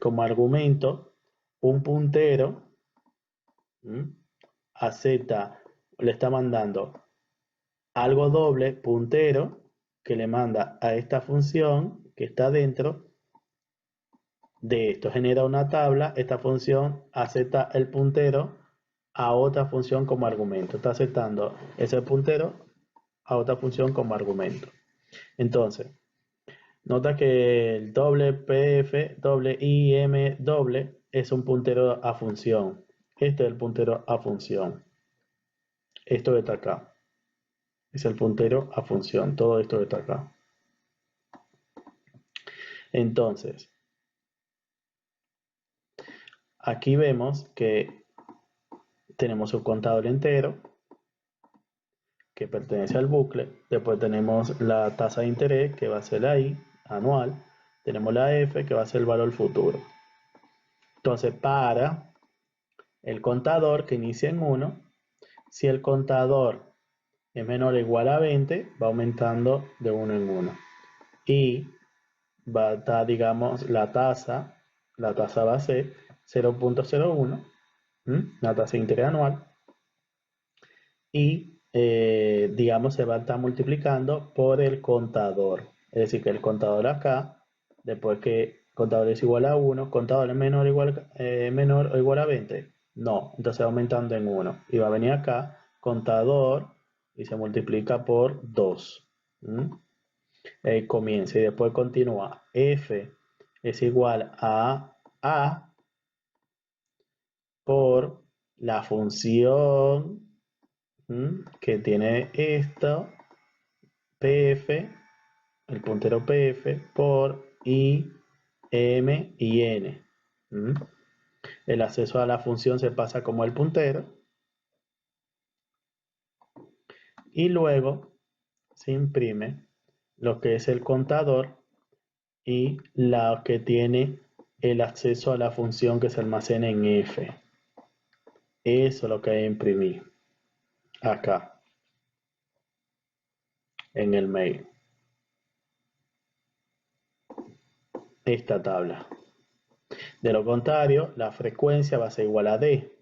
como argumento un puntero. Acepta, le está mandando algo doble puntero que le manda a esta función que está dentro de esto. Genera una tabla. Esta función acepta el puntero a otra función como argumento. Está aceptando ese puntero a otra función como argumento. Entonces, Nota que el doble PF, doble IM, doble es un puntero a función. Este es el puntero a función. Esto que está acá es el puntero a función. Todo esto que está acá. Entonces, aquí vemos que tenemos un contador entero que pertenece al bucle. Después tenemos la tasa de interés, que va a ser la I, anual. Tenemos la F, que va a ser el valor futuro. Entonces, para el contador que inicia en 1, si el contador es menor o igual a 20, va aumentando de 1 en 1. Y va a estar, digamos, la tasa va a ser 0.01, la tasa de interés anual. Y digamos se va a estar multiplicando por el contador, es decir que el contador acá, después que contador es igual a 1, contador es menor o igual a 20, no, entonces va aumentando en 1 y va a venir acá contador y se multiplica por 2. Comienza y después continúa. F es igual a por la función que tiene esto, PF, el puntero PF, por I, M y N. El acceso a la función se pasa como el puntero. Y luego se imprime lo que es el contador y la que tiene el acceso a la función que se almacena en F. Eso es lo que hay que imprimir acá en el mail. Esta tabla. De lo contrario, la frecuencia va a ser igual a D,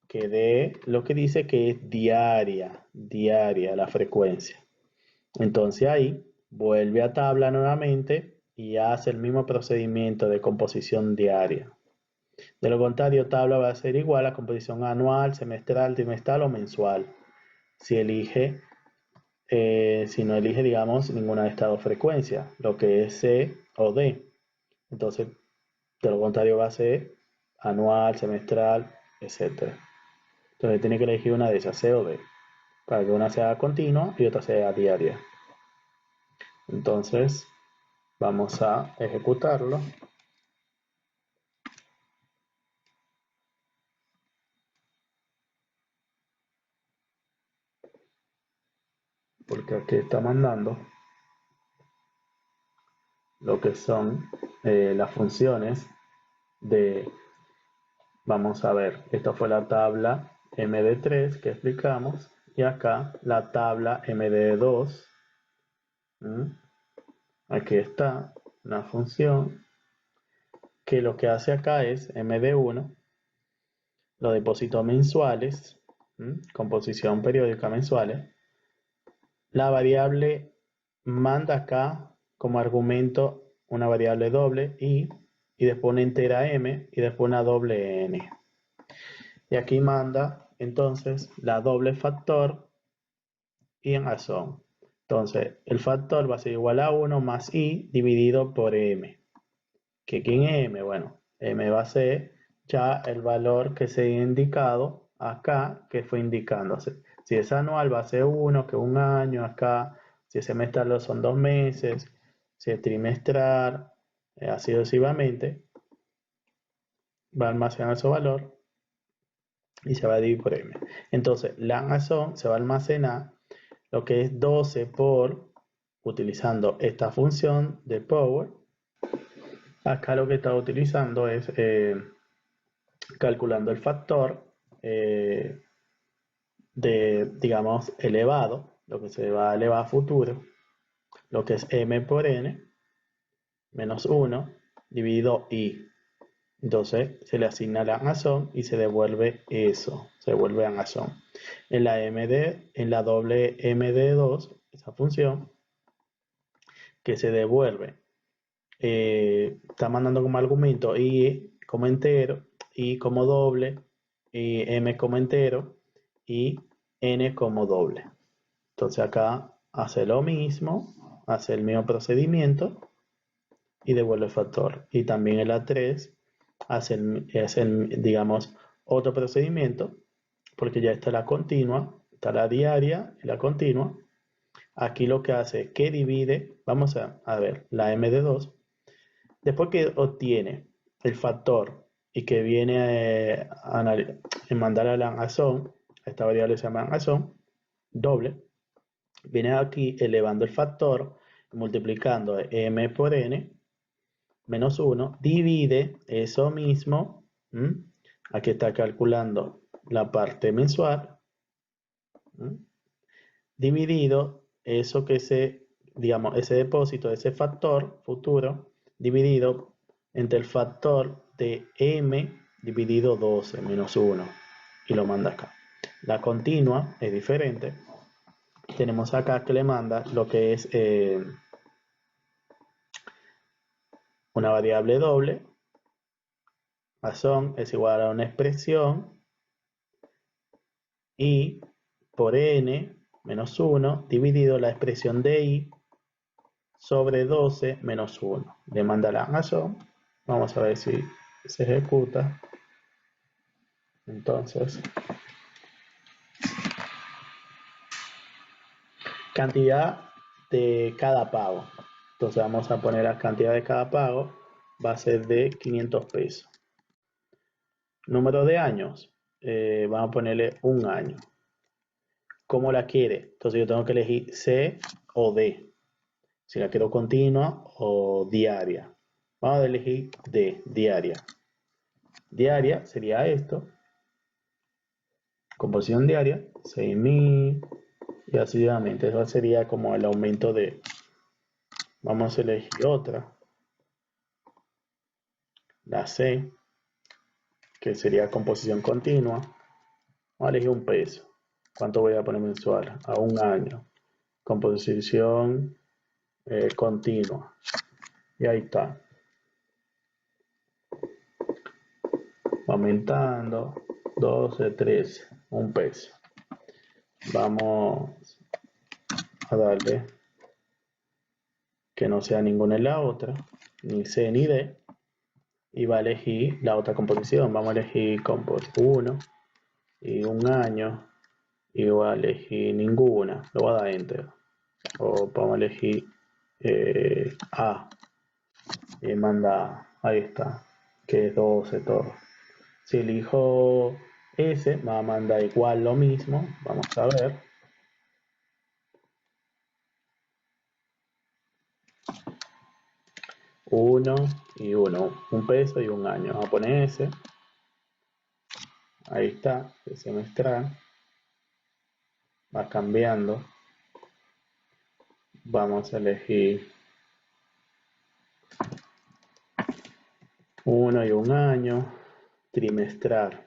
que D lo que dice que es diaria la frecuencia. Entonces ahí vuelve a tabla nuevamente y hace el mismo procedimiento de composición diaria. De lo contrario, tabla va a ser igual a composición anual, semestral, trimestral o mensual. Si no elige, digamos, ninguna de estas dos frecuencias, lo que es C o D. Entonces, de lo contrario va a ser anual, semestral, etc. Entonces tiene que elegir una de esas, C o D, para que una sea continua y otra sea diaria. Entonces, vamos a ejecutarlo. Porque aquí está mandando lo que son las funciones de, vamos a ver, esta fue la tabla MD3 que explicamos y acá la tabla MD2. Aquí está una función que lo que hace acá es MD1, los depósitos mensuales, composición periódica mensuales. La variable manda acá como argumento una variable doble y después una entera m y después una doble n. Y aquí manda entonces la doble factor y en razón. Entonces el factor va a ser igual a 1 más i dividido por m. ¿Que quién es m? Bueno, m va a ser ya el valor que se ha indicado acá, que fue indicándose. Si es anual va a ser 1, que un año acá. Si es semestral son 2 meses. Si es trimestral, así sucesivamente. Va a almacenar su valor y se va a dividir por m. Entonces, la razón se va a almacenar lo que es 12 por, utilizando esta función de power. Acá lo que está utilizando es calculando el factor de, digamos, elevado, lo que se va a elevar a futuro, lo que es m por n, menos 1, dividido i. Entonces se le asigna la razón y se devuelve eso, se devuelve la razón. En la doble MD2, esa función que se devuelve, está mandando como argumento i como entero, i como doble, y m como entero y n como doble. Entonces acá hace lo mismo, hace el mismo procedimiento y devuelve el factor. Y también el A3 hace digamos, otro procedimiento, porque ya está la continua, está la diaria y la continua. Aquí lo que hace es que divide, vamos a ver, la M de 2. Después que obtiene el factor y que viene a mandar a la ASON, esta variable se llama ASON, doble, viene aquí elevando el factor, multiplicando M por N, menos 1, divide eso mismo, aquí está calculando la parte mensual, dividido eso que digamos, ese depósito, ese factor futuro, dividido entre el factor de M dividido 12 menos 1 y lo manda acá. La continua es diferente. Tenemos acá que le manda lo que es una variable doble. ASON es igual a una expresión y por n menos 1 dividido la expresión de i sobre 12 menos 1. Le manda la ASON. Vamos a ver si se ejecuta. Entonces, cantidad de cada pago. Entonces vamos a poner la cantidad de cada pago. Va a ser de 500 pesos. Número de años. Vamos a ponerle un año. ¿Cómo la quiere? Entonces yo tengo que elegir C o D. Si la quiero continua o diaria. Vamos a elegir D, diaria. Diaria sería esto. Composición diaria, 6.000 y así sucesivamente. Eso sería como el aumento de... Vamos a elegir otra. La C, que sería composición continua. Vamos a elegir un peso. ¿Cuánto voy a poner mensual? A un año. Composición continua. Y ahí está. Aumentando. 12, 13. Un peso. Vamos a darle que no sea ninguna en la otra. Ni C ni D. Y va a elegir la otra composición. Vamos a elegir composición 1 y un año. Y voy a elegir ninguna. Le voy a dar enter. O vamos a elegir A. Y manda, ahí está, que es 12 todo. Si elijo S, me va a mandar igual lo mismo. Vamos a ver. Uno y uno. Un peso y un año. Vamos a poner S. Ahí está, el semestral. Va cambiando. Vamos a elegir 1 y un año. Trimestral.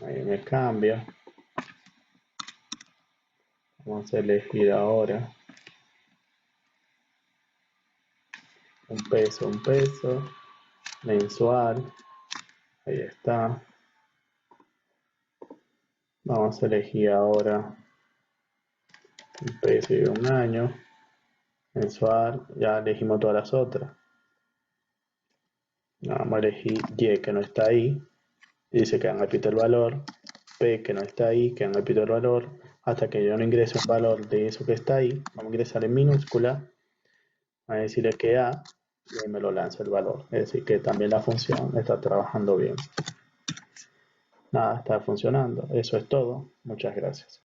Ahí me cambia. Vamos a elegir ahora un peso, mensual. Ahí está. Vamos a elegir ahora un peso y un año. Mensual. Ya elegimos todas las otras. Vamos a elegir Y, que no está ahí. Dice que repite el valor. P, que no está ahí, que repite el valor. Hasta que yo no ingrese un valor de eso que está ahí. Vamos a ingresar en minúscula. A decirle que A. Y ahí me lo lanza el valor. Es decir, que también la función está trabajando bien. Nada, está funcionando. Eso es todo. Muchas gracias.